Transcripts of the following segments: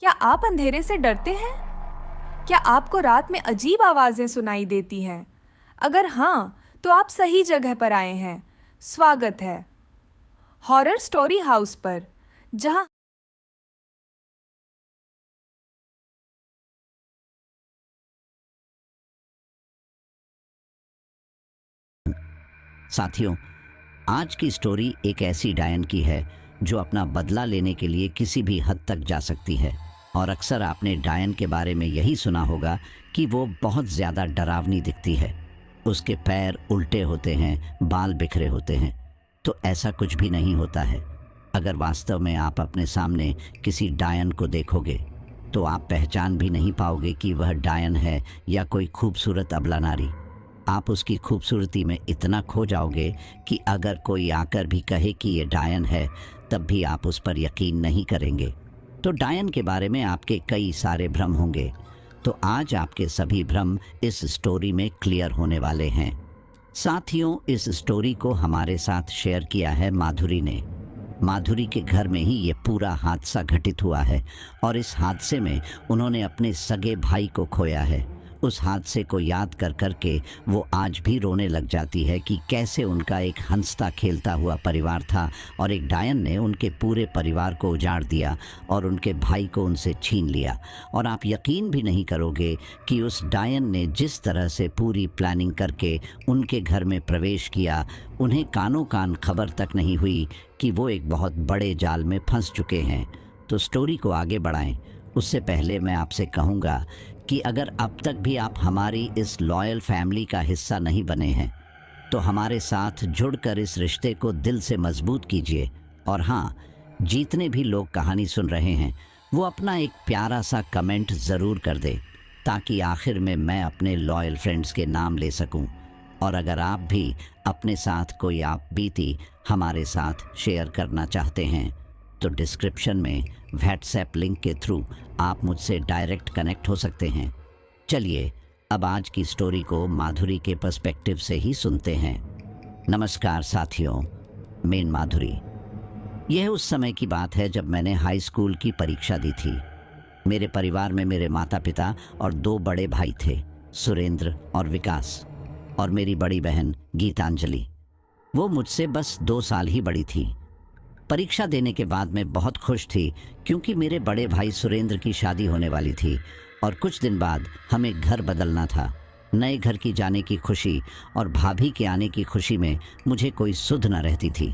क्या आप अंधेरे से डरते हैं? क्या आपको रात में अजीब आवाजें सुनाई देती हैं? अगर हाँ, तो आप सही जगह पर आए हैं। स्वागत है हॉरर स्टोरी हाउस पर, जहां साथियों, आज की स्टोरी एक ऐसी डायन की है जो अपना बदला लेने के लिए किसी भी हद तक जा सकती है। और अक्सर आपने डायन के बारे में यही सुना होगा कि वो बहुत ज़्यादा डरावनी दिखती है। उसके पैर उल्टे होते हैं, बाल बिखरे होते हैं। तो ऐसा कुछ भी नहीं होता है। अगर वास्तव में आप अपने सामने किसी डायन को देखोगे तो आप पहचान भी नहीं पाओगे कि वह डायन है या कोई खूबसूरत अबला नारी। आप उसकी खूबसूरती में इतना खो जाओगे कि अगर कोई आकर भी कहे कि ये डायन है, तब भी आप उस पर यकीन नहीं करेंगे। तो डायन के बारे में आपके कई सारे भ्रम होंगे। तो आज आपके सभी भ्रम इस स्टोरी में क्लियर होने वाले हैं। साथियों, इस स्टोरी को हमारे साथ शेयर किया है माधुरी ने। माधुरी के घर में ही ये पूरा हादसा घटित हुआ है और इस हादसे में उन्होंने अपने सगे भाई को खोया है। उस हादसे को याद कर कर के वो आज भी रोने लग जाती है कि कैसे उनका एक हंसता खेलता हुआ परिवार था और एक डायन ने उनके पूरे परिवार को उजाड़ दिया और उनके भाई को उनसे छीन लिया। और आप यकीन भी नहीं करोगे कि उस डायन ने जिस तरह से पूरी प्लानिंग करके उनके घर में प्रवेश किया, उन्हें कानों कान खबर तक नहीं हुई कि वो एक बहुत बड़े जाल में फंस चुके हैं। तो स्टोरी को आगे बढ़ाएं उससे पहले मैं आपसे कहूँगा कि अगर अब तक भी आप हमारी इस लॉयल फैमिली का हिस्सा नहीं बने हैं तो हमारे साथ जुड़कर इस रिश्ते को दिल से मजबूत कीजिए। और हाँ, जितने भी लोग कहानी सुन रहे हैं वो अपना एक प्यारा सा कमेंट ज़रूर कर दे, ताकि आखिर में मैं अपने लॉयल फ्रेंड्स के नाम ले सकूं। और अगर आप भी अपने साथ कोई आप बीती हमारे साथ शेयर करना चाहते हैं तो डिस्क्रिप्शन में व्हाट्सएप लिंक के थ्रू आप मुझसे डायरेक्ट कनेक्ट हो सकते हैं। चलिए अब आज की स्टोरी को माधुरी के पर्सपेक्टिव से ही सुनते हैं। नमस्कार साथियों, मैं माधुरी। यह उस समय की बात है जब मैंने हाई स्कूल की परीक्षा दी थी। मेरे परिवार में मेरे माता पिता और दो बड़े भाई थे, सुरेंद्र और विकास, और मेरी बड़ी बहन गीतांजलि। वो मुझसे बस 2 साल ही बड़ी थी। परीक्षा देने के बाद मैं बहुत खुश थी क्योंकि मेरे बड़े भाई सुरेंद्र की शादी होने वाली थी और कुछ दिन बाद हमें घर बदलना था। नए घर की जाने की खुशी और भाभी के आने की खुशी में मुझे कोई सुध न रहती थी।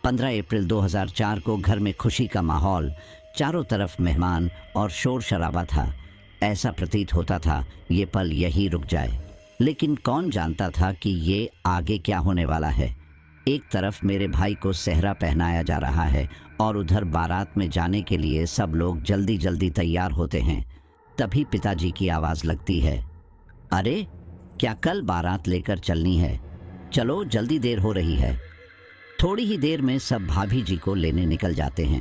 15 अप्रैल 2004 को घर में खुशी का माहौल, चारों तरफ मेहमान और शोर शराबा था। ऐसा प्रतीत होता था ये पल यही रुक जाए, लेकिन कौन जानता था कि ये आगे क्या होने वाला है। एक तरफ मेरे भाई को सेहरा पहनाया जा रहा है और उधर बारात में जाने के लिए सब लोग जल्दी जल्दी तैयार होते हैं। तभी पिताजी की आवाज़ लगती है, अरे क्या कल बारात लेकर चलनी है? चलो जल्दी देर हो रही है। थोड़ी ही देर में सब भाभी जी को लेने निकल जाते हैं।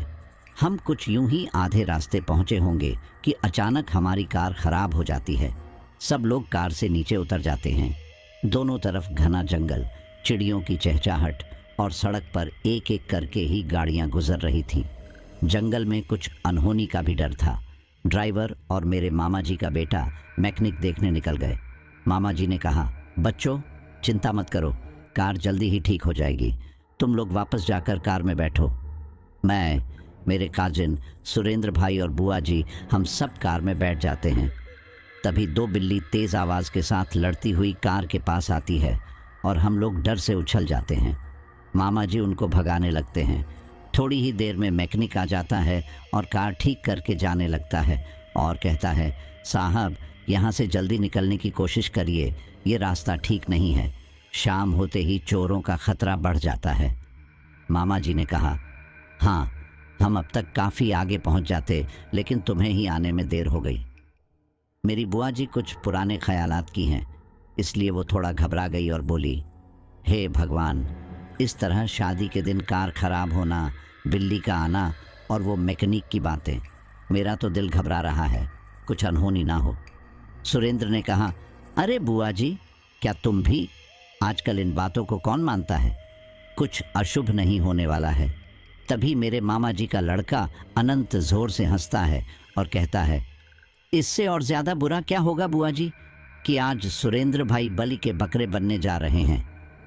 हम कुछ यूं ही आधे रास्ते पहुंचे होंगे कि अचानक हमारी कार खराब हो जाती है। सब लोग कार से नीचे उतर जाते हैं। दोनों तरफ घना जंगल, चिड़ियों की चहचहाहट और सड़क पर एक एक करके ही गाड़ियां गुजर रही थीं। जंगल में कुछ अनहोनी का भी डर था। ड्राइवर और मेरे मामा जी का बेटा मैकेनिक देखने निकल गए। मामा जी ने कहा, बच्चों चिंता मत करो, कार जल्दी ही ठीक हो जाएगी, तुम लोग वापस जाकर कार में बैठो। मैं, मेरे काजिन, सुरेंद्र भाई और बुआ जी, हम सब कार में बैठ जाते हैं। तभी 2 बिल्ली तेज़ आवाज़ के साथ लड़ती हुई कार के पास आती है और हम लोग डर से उछल जाते हैं। मामा जी उनको भगाने लगते हैं। थोड़ी ही देर में मैकेनिक आ जाता है और कार ठीक करके जाने लगता है और कहता है, साहब यहाँ से जल्दी निकलने की कोशिश करिए, ये रास्ता ठीक नहीं है, शाम होते ही चोरों का खतरा बढ़ जाता है। मामा जी ने कहा, हाँ हम अब तक काफ़ी आगे पहुँच जाते, लेकिन तुम्हें ही आने में देर हो गई। मेरी बुआ जी कुछ पुराने ख्यालात की हैं, इसलिए वो थोड़ा घबरा गई और बोली, हे भगवान, इस तरह शादी के दिन कार खराब होना, बिल्ली का आना और वो मैकेनिक की बातें, मेरा तो दिल घबरा रहा है, कुछ अनहोनी ना हो। सुरेंद्र ने कहा, अरे बुआ जी, क्या तुम भी? आजकल इन बातों को कौन मानता है, कुछ अशुभ नहीं होने वाला है। तभी मेरे मामा जी का लड़का अनंत जोर से हंसता है और कहता है, इससे और ज्यादा बुरा क्या होगा बुआ जी कि आज सुरेंद्र भाई बलि के बकरे बनने जा रहे हैं।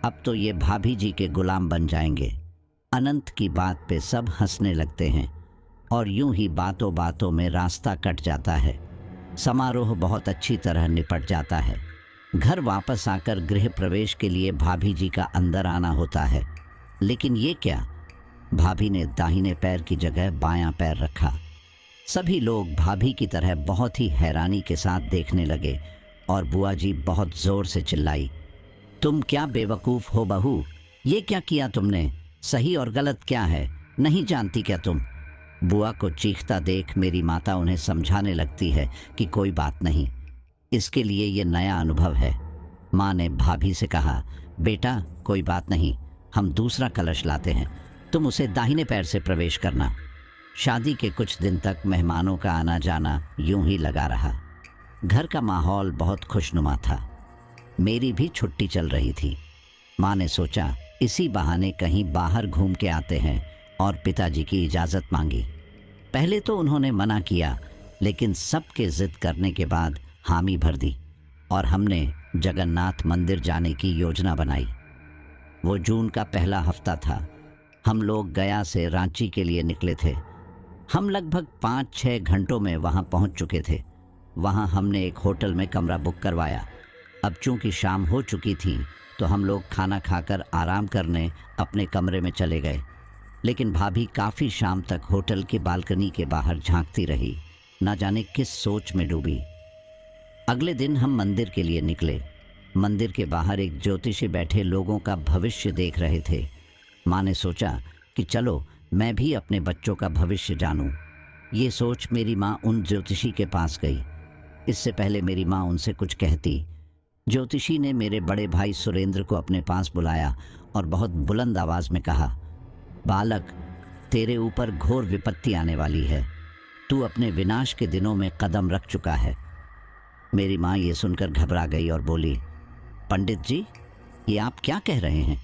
अब तो ये भाभी जी के गुलाम बन जाएंगे। अनंत की बात पे सब हंसने लगते हैं और यूं ही बातों बातों में रास्ता कट जाता है। समारोह बहुत अच्छी तरह निपट जाता है। घर वापस आकर गृह प्रवेश के लिए भाभी जी का अंदर आना होता है, लेकिन ये क्या, भाभी ने दाहिने पैर की जगह बायां पैर रखा। सभी लोग भाभी की तरह बहुत ही हैरानी के साथ देखने लगे और बुआ जी बहुत जोर से चिल्लाई, तुम क्या बेवकूफ़ हो बहू, ये क्या किया तुमने, सही और गलत क्या है, नहीं जानती क्या तुम। बुआ को चीखता देख मेरी माता उन्हें समझाने लगती है कि कोई बात नहीं, इसके लिए ये नया अनुभव है। माँ ने भाभी से कहा, बेटा कोई बात नहीं, हम दूसरा कलश लाते हैं, तुम उसे दाहिने पैर से प्रवेश करना। शादी के कुछ दिन तक मेहमानों का आना जाना यूं ही लगा रहा। घर का माहौल बहुत खुशनुमा था। मेरी भी छुट्टी चल रही थी। माँ ने सोचा इसी बहाने कहीं बाहर घूम के आते हैं और पिताजी की इजाज़त मांगी। पहले तो उन्होंने मना किया, लेकिन सबके जिद करने के बाद हामी भर दी और हमने जगन्नाथ मंदिर जाने की योजना बनाई। वो जून का पहला हफ्ता था। हम लोग गया से रांची के लिए निकले थे। हम लगभग 5-6 घंटों में वहाँ पहुँच चुके थे। वहाँ हमने एक होटल में कमरा बुक करवाया। अब चूंकि शाम हो चुकी थी तो हम लोग खाना खाकर आराम करने अपने कमरे में चले गए, लेकिन भाभी काफ़ी शाम तक होटल की बालकनी के बाहर झांकती रही, ना जाने किस सोच में डूबी। अगले दिन हम मंदिर के लिए निकले। मंदिर के बाहर एक ज्योतिषी बैठे लोगों का भविष्य देख रहे थे। माँ ने सोचा कि चलो मैं भी अपने बच्चों का भविष्य जानूं। ये सोच मेरी माँ उन ज्योतिषी के पास गई। इससे पहले मेरी माँ उनसे कुछ कहती, ज्योतिषी ने मेरे बड़े भाई सुरेंद्र को अपने पास बुलाया और बहुत बुलंद आवाज़ में कहा, बालक, तेरे ऊपर घोर विपत्ति आने वाली है। तू अपने विनाश के दिनों में कदम रख चुका है। मेरी माँ ये सुनकर घबरा गई और बोली, पंडित जी, ये आप क्या कह रहे हैं?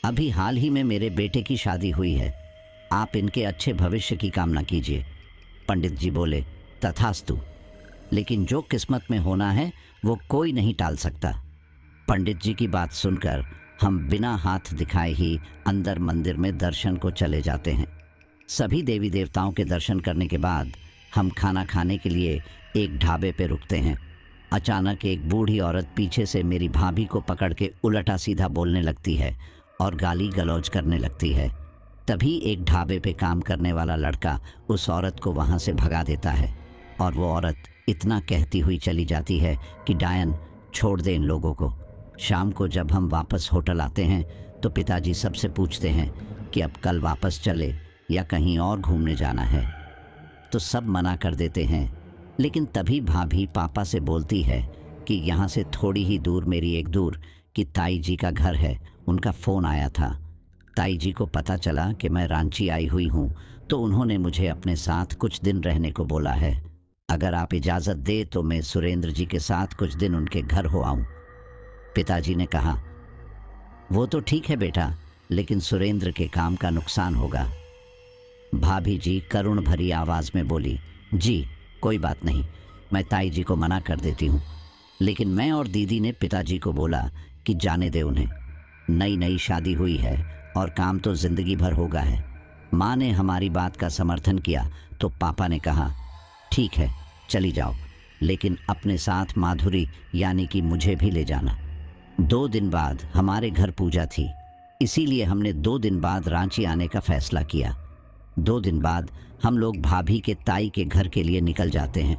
अभी हाल ही में मेरे बेटे की शादी हुई है। आप इनके अच्छे भविष्य की कामना कीजिए। पंडित जी बोले, तथास्तु, लेकिन जो किस्मत में होना है वो कोई नहीं टाल सकता। पंडित जी की बात सुनकर हम बिना हाथ दिखाए ही अंदर मंदिर में दर्शन को चले जाते हैं। सभी देवी देवताओं के दर्शन करने के बाद हम खाना खाने के लिए एक ढाबे पे रुकते हैं। अचानक एक बूढ़ी औरत पीछे से मेरी भाभी को पकड़ के उल्टा सीधा बोलने लगती है और गाली गलौज करने लगती है। तभी एक ढाबे पे काम करने वाला लड़का उस औरत को वहाँ से भगा देता है और वो औरत इतना कहती हुई चली जाती है कि डायन, छोड़ दे इन लोगों को। शाम को जब हम वापस होटल आते हैं तो पिताजी सबसे पूछते हैं कि अब कल वापस चले या कहीं और घूमने जाना है, तो सब मना कर देते हैं। लेकिन तभी भाभी पापा से बोलती है कि यहाँ से थोड़ी ही दूर मेरी एक दूर की ताई जी का घर है, उनका फ़ोन आया था। ताई जी को पता चला कि मैं रांची आई हुई हूँ, तो उन्होंने मुझे अपने साथ कुछ दिन रहने को बोला है। अगर आप इजाज़त दे तो मैं सुरेंद्र जी के साथ कुछ दिन उनके घर हो आऊँ। पिताजी ने कहा, वो तो ठीक है बेटा, लेकिन सुरेंद्र के काम का नुकसान होगा। भाभी जी करुण भरी आवाज़ में बोली, जी कोई बात नहीं, मैं ताई जी को मना कर देती हूँ। लेकिन मैं और दीदी ने पिताजी को बोला कि जाने दे उन्हें, नई नई शादी हुई है और काम तो ज़िंदगी भर होगा है। माँ ने हमारी बात का समर्थन किया तो पापा ने कहा, ठीक है चली जाओ, लेकिन अपने साथ माधुरी यानी कि मुझे भी ले जाना। 2 दिन बाद हमारे घर पूजा थी, इसीलिए हमने 2 दिन बाद रांची आने का फैसला किया। 2 दिन बाद हम लोग भाभी के ताई के घर के लिए निकल जाते हैं।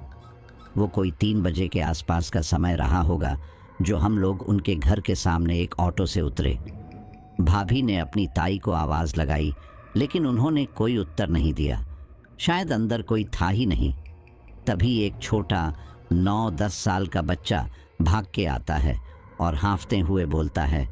वो कोई 3 बजे के आसपास का समय रहा होगा जो हम लोग उनके घर के सामने एक ऑटो से उतरे। भाभी ने अपनी ताई को आवाज़ लगाई, लेकिन उन्होंने कोई उत्तर नहीं दिया। शायद अंदर कोई था ही नहीं। तभी एक छोटा 9-10 साल का बच्चा भाग के आता है और हाँफते हुए बोलता है,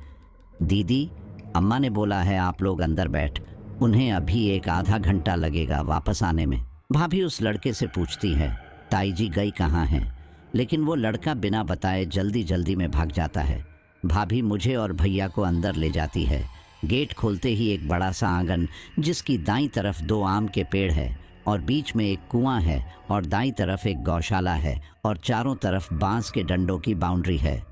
दीदी, अम्मा ने बोला है आप लोग अंदर बैठ, उन्हें अभी एक आधा घंटा लगेगा वापस आने में। भाभी उस लड़के से पूछती है, ताई जी गई कहाँ हैं? लेकिन वो लड़का बिना बताए जल्दी जल्दी में भाग जाता है। भाभी मुझे और भैया को अंदर ले जाती है। गेट खोलते ही एक बड़ा सा आंगन जिसकी दाईं तरफ 2 आम के पेड़ है और बीच में एक कुआं है और दाईं तरफ एक गौशाला है और चारों तरफ बांस के डंडों की बाउंड्री है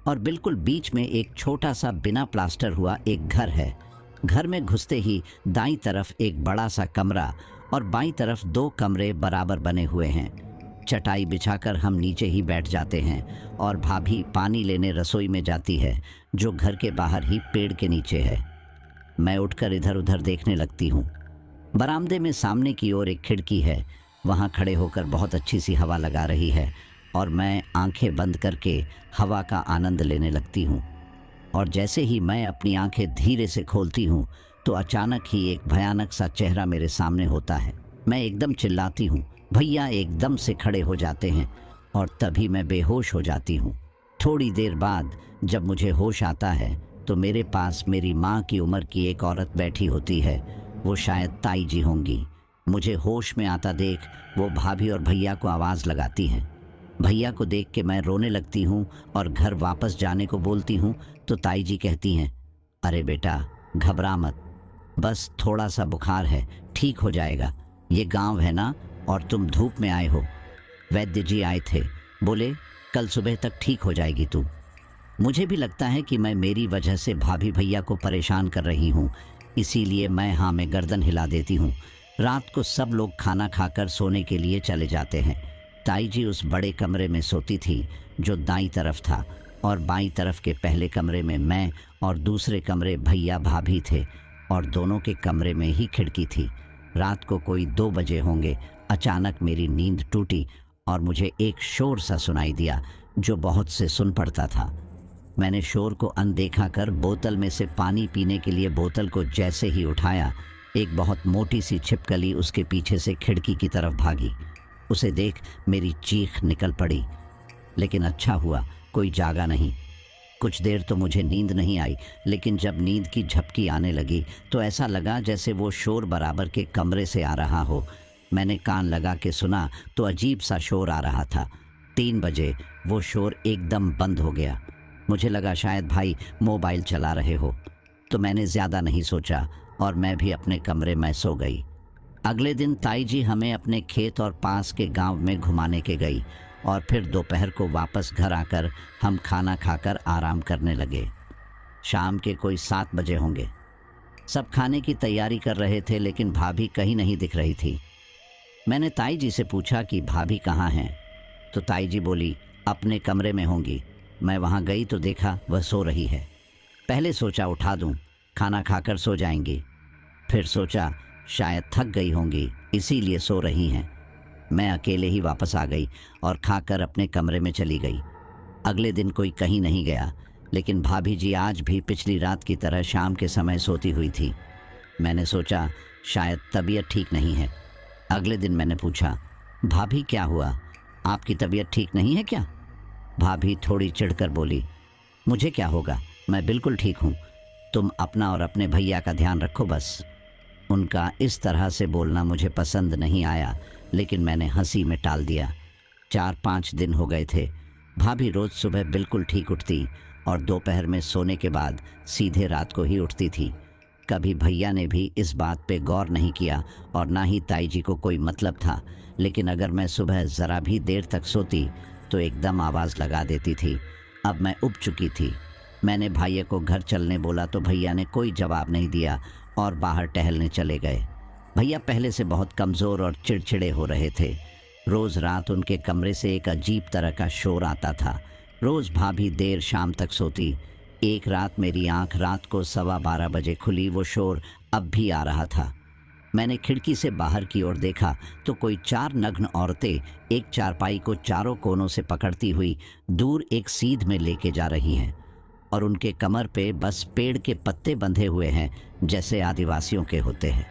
और बिल्कुल बीच में एक छोटा सा बिना प्लास्टर हुआ एक घर है। घर में घुसते ही दाईं तरफ एक बड़ा सा कमरा और बाईं तरफ 2 कमरे बराबर बने हुए हैं। चटाई बिछाकर हम नीचे ही बैठ जाते हैं और भाभी पानी लेने रसोई में जाती है जो घर के बाहर ही पेड़ के नीचे है। मैं उठकर इधर उधर देखने लगती हूँ। बरामदे में सामने की ओर एक खिड़की है, वहाँ खड़े होकर बहुत अच्छी सी हवा लगा रही है और मैं आंखें बंद करके हवा का आनंद लेने लगती हूँ। और जैसे ही मैं अपनी आंखें धीरे से खोलती हूँ तो अचानक ही एक भयानक सा चेहरा मेरे सामने होता है। मैं एकदम चिल्लाती हूँ, भैया एकदम से खड़े हो जाते हैं और तभी मैं बेहोश हो जाती हूँ। थोड़ी देर बाद जब मुझे होश आता है तो मेरे पास मेरी माँ की उम्र की एक औरत बैठी होती है। वो शायद ताई जी होंगी। मुझे होश में आता देख वो भाभी और भैया को आवाज़ लगाती हैं। भैया को देख के मैं रोने लगती हूँ और घर वापस जाने को बोलती हूँ तो ताई जी कहती हैं, अरे बेटा घबरा मत, बस थोड़ा सा बुखार है, ठीक हो जाएगा। ये गांव है ना और तुम धूप में आए हो। वैद्य जी आए थे, बोले कल सुबह तक ठीक हो जाएगी तू। मुझे भी लगता है कि मैं मेरी वजह से भाभी भैया को परेशान कर रही हूँ, इसीलिए मैं हाँ में गर्दन हिला देती हूँ। रात को सब लोग खाना खाकर सोने के लिए चले जाते हैं। ताई जी उस बड़े कमरे में सोती थी जो दाईं तरफ था और बाईं तरफ के पहले कमरे में मैं और दूसरे कमरे भैया भाभी थे और दोनों के कमरे में ही खिड़की थी। रात को कोई 2 बजे होंगे, अचानक मेरी नींद टूटी और मुझे एक शोर सा सुनाई दिया जो बहुत से सुन पड़ता था। मैंने शोर को अनदेखा कर बोतल में से पानी पीने के लिए बोतल को जैसे ही उठाया, एक बहुत मोटी सी छिपकली उसके पीछे से खिड़की की तरफ भागी। उसे देख मेरी चीख निकल पड़ी, लेकिन अच्छा हुआ कोई जागा नहीं। कुछ देर तो मुझे नींद नहीं आई, लेकिन जब नींद की झपकी आने लगी तो ऐसा लगा जैसे वो शोर बराबर के कमरे से आ रहा हो। मैंने कान लगा के सुना तो अजीब सा शोर आ रहा था। 3 बजे वो शोर एकदम बंद हो गया। मुझे लगा शायद भाई मोबाइल चला रहे हो, तो मैंने ज़्यादा नहीं सोचा और मैं भी अपने कमरे में सो गई। अगले दिन ताई जी हमें अपने खेत और पास के गांव में घुमाने के गई और फिर दोपहर को वापस घर आकर हम खाना खाकर आराम करने लगे। शाम के कोई 7 बजे होंगे। सब खाने की तैयारी कर रहे थे, लेकिन भाभी कहीं नहीं दिख रही थी। मैंने ताई जी से पूछा कि भाभी कहाँ हैं, तो ताई जी बोली अपने कमरे में होंगी। मैं वहाँ गई तो देखा वह सो रही है। पहले सोचा उठा दूँ, खाना खाकर सो जाएंगी। फिर सोचा शायद थक गई होंगी इसीलिए सो रही हैं। मैं अकेले ही वापस आ गई और खाकर अपने कमरे में चली गई। अगले दिन कोई कहीं नहीं गया, लेकिन भाभी जी आज भी पिछली रात की तरह शाम के समय सोती हुई थी। मैंने सोचा शायद तबीयत ठीक नहीं है। अगले दिन मैंने पूछा, भाभी क्या हुआ, आपकी तबीयत ठीक नहीं है क्या? भाभी थोड़ी चिढ़कर बोली, मुझे क्या होगा, मैं बिल्कुल ठीक हूँ, तुम अपना और अपने भैया का ध्यान रखो बस। उनका इस तरह से बोलना मुझे पसंद नहीं आया, लेकिन मैंने हंसी में टाल दिया। 4-5 दिन हो गए थे। भाभी रोज़ सुबह बिल्कुल ठीक उठती और दोपहर में सोने के बाद सीधे रात को ही उठती थी। कभी भैया ने भी इस बात पे गौर नहीं किया और ना ही ताई जी को कोई मतलब था, लेकिन अगर मैं सुबह ज़रा भी देर तक सोती तो एकदम आवाज़ लगा देती थी। अब मैं उब चुकी थी। मैंने भैया को घर चलने बोला तो भैया ने कोई जवाब नहीं दिया और बाहर टहलने चले गए। भैया पहले से बहुत कमज़ोर और चिड़चिड़े हो रहे थे। रोज़ रात उनके कमरे से एक अजीब तरह का शोर आता था। रोज़ भाभी देर शाम तक सोती। एक रात मेरी आंख रात को 12:15 बजे खुली, वो शोर अब भी आ रहा था। मैंने खिड़की से बाहर की ओर देखा तो कोई 4 नग्न औरतें एक चारपाई को चारों कोनों से पकड़ती हुई दूर एक सीध में लेके जा रही हैं और उनके कमर पे बस पेड़ के पत्ते बंधे हुए हैं जैसे आदिवासियों के होते हैं।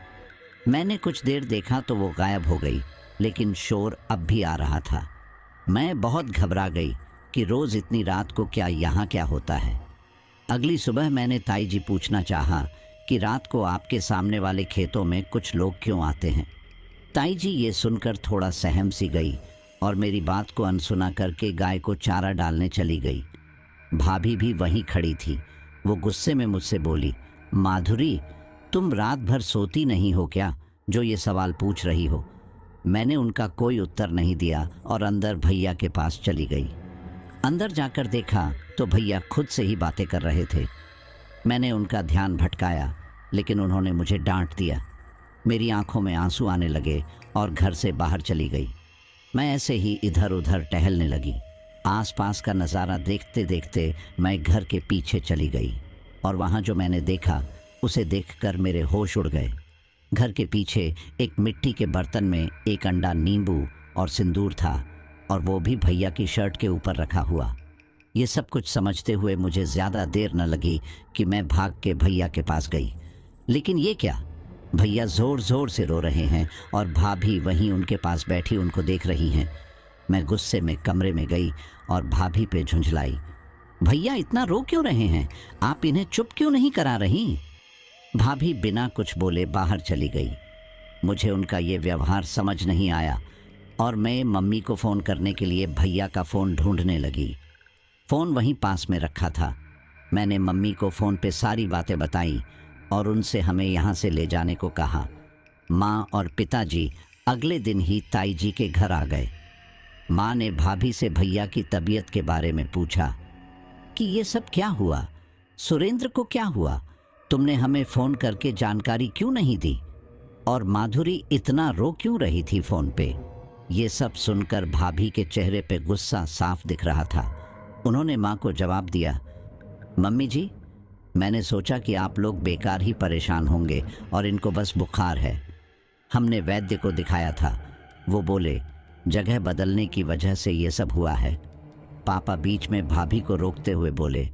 मैंने कुछ देर देखा तो वो गायब हो गई, लेकिन शोर अब भी आ रहा था। मैं बहुत घबरा गई कि रोज़ इतनी रात को क्या यहाँ क्या होता है। अगली सुबह मैंने ताई जी पूछना चाहा कि रात को आपके सामने वाले खेतों में कुछ लोग क्यों आते हैं। ताई जी ये सुनकर थोड़ा सहम सी गई और मेरी बात को अनसुना करके गाय को चारा डालने चली गई। भाभी भी वहीं खड़ी थी। वो गुस्से में मुझसे बोली, माधुरी तुम रात भर सोती नहीं हो क्या जो ये सवाल पूछ रही हो? मैंने उनका कोई उत्तर नहीं दिया और अंदर भैया के पास चली गई। अंदर जाकर देखा तो भैया खुद से ही बातें कर रहे थे। मैंने उनका ध्यान भटकाया, लेकिन उन्होंने मुझे डांट दिया। मेरी आंखों में आंसू आने लगे और घर से बाहर चली गई। मैं ऐसे ही इधर उधर टहलने लगी। आसपास का नज़ारा देखते देखते मैं घर के पीछे चली गई और वहाँ जो मैंने देखा उसे देखकर मेरे होश उड़ गए। घर के पीछे एक मिट्टी के बर्तन में एक अंडा नींबू और सिंदूर था, और वो भी भैया की शर्ट के ऊपर रखा हुआ। ये सब कुछ समझते हुए मुझे ज़्यादा देर न लगी कि मैं भाग के भैया के पास गई। लेकिन ये क्या, भैया ज़ोर ज़ोर से रो रहे हैं और भाभी वहीं उनके पास बैठी उनको देख रही हैं। मैं गुस्से में कमरे में गई और भाभी पे झुंझलाई, भैया इतना रो क्यों रहे हैं? आप इन्हें चुप क्यों नहीं करा रही? भाभी बिना कुछ बोले बाहर चली गई। मुझे उनका ये व्यवहार समझ नहीं आया और मैं मम्मी को फ़ोन करने के लिए भैया का फ़ोन ढूंढने लगी। फ़ोन वहीं पास में रखा था। मैंने मम्मी को फ़ोन पे सारी बातें बताई और उनसे हमें यहाँ से ले जाने को कहा। माँ और पिताजी अगले दिन ही ताई जी के घर आ गए। माँ ने भाभी से भैया की तबीयत के बारे में पूछा कि ये सब क्या हुआ, सुरेंद्र को क्या हुआ, तुमने हमें फ़ोन करके जानकारी क्यों नहीं दी, और माधुरी इतना रो क्यों रही थी फ़ोन पे। ये सब सुनकर भाभी के चेहरे पे गुस्सा साफ दिख रहा था। उन्होंने माँ को जवाब दिया, मम्मी जी, मैंने सोचा कि आप लोग बेकार ही परेशान होंगे और इनको बस बुखार है। हमने वैद्य को दिखाया था, वो बोले जगह बदलने की वजह से ये सब हुआ है। पापा बीच में भाभी को रोकते हुए बोले,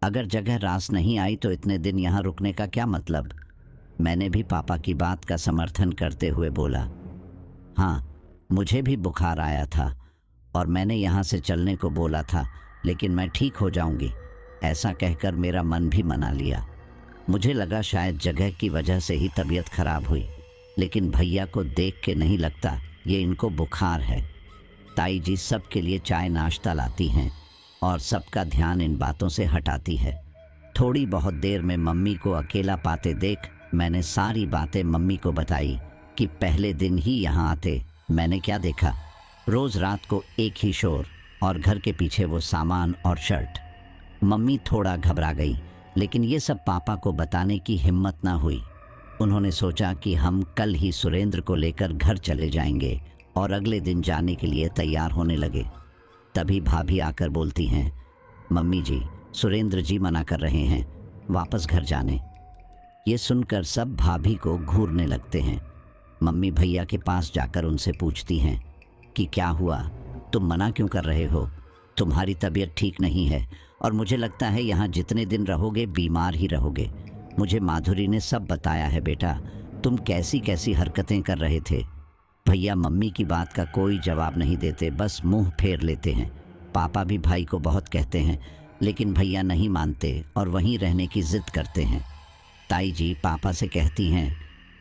अगर जगह रास नहीं आई तो इतने दिन यहाँ रुकने का क्या मतलब। मैंने भी पापा की बात का समर्थन करते हुए बोला, हाँ मुझे भी बुखार आया था और मैंने यहाँ से चलने को बोला था, लेकिन मैं ठीक हो जाऊंगी, ऐसा कहकर मेरा मन भी मना लिया। मुझे लगा शायद जगह की वजह से ही तबीयत खराब हुई, लेकिन भैया को देख के नहीं लगता ये इनको बुखार है। ताई जी सबके लिए चाय नाश्ता लाती हैं और सबका ध्यान इन बातों से हटाती है। थोड़ी बहुत देर में मम्मी को अकेला पाते देख मैंने सारी बातें मम्मी को बताई कि पहले दिन ही यहाँ आते मैंने क्या देखा। रोज़ रात को एक ही शोर और घर के पीछे वो सामान और शर्ट। मम्मी थोड़ा घबरा गई, लेकिन ये सब पापा को बताने की हिम्मत ना हुई। उन्होंने सोचा कि हम कल ही सुरेंद्र को लेकर घर चले जाएंगे और अगले दिन जाने के लिए तैयार होने लगे। तभी भाभी आकर बोलती हैं, मम्मी जी, सुरेंद्र जी मना कर रहे हैं वापस घर जाने। ये सुनकर सब भाभी को घूरने लगते हैं। मम्मी भैया के पास जाकर उनसे पूछती हैं कि क्या हुआ, तुम मना क्यों कर रहे हो? तुम्हारी तबीयत ठीक नहीं है और मुझे लगता है यहाँ जितने दिन रहोगे बीमार ही रहोगे। मुझे माधुरी ने सब बताया है बेटा, तुम कैसी कैसी हरकतें कर रहे थे। भैया मम्मी की बात का कोई जवाब नहीं देते, बस मुंह फेर लेते हैं। पापा भी भाई को बहुत कहते हैं, लेकिन भैया नहीं मानते और वहीं रहने की जिद करते हैं। ताई जी पापा से कहती हैं,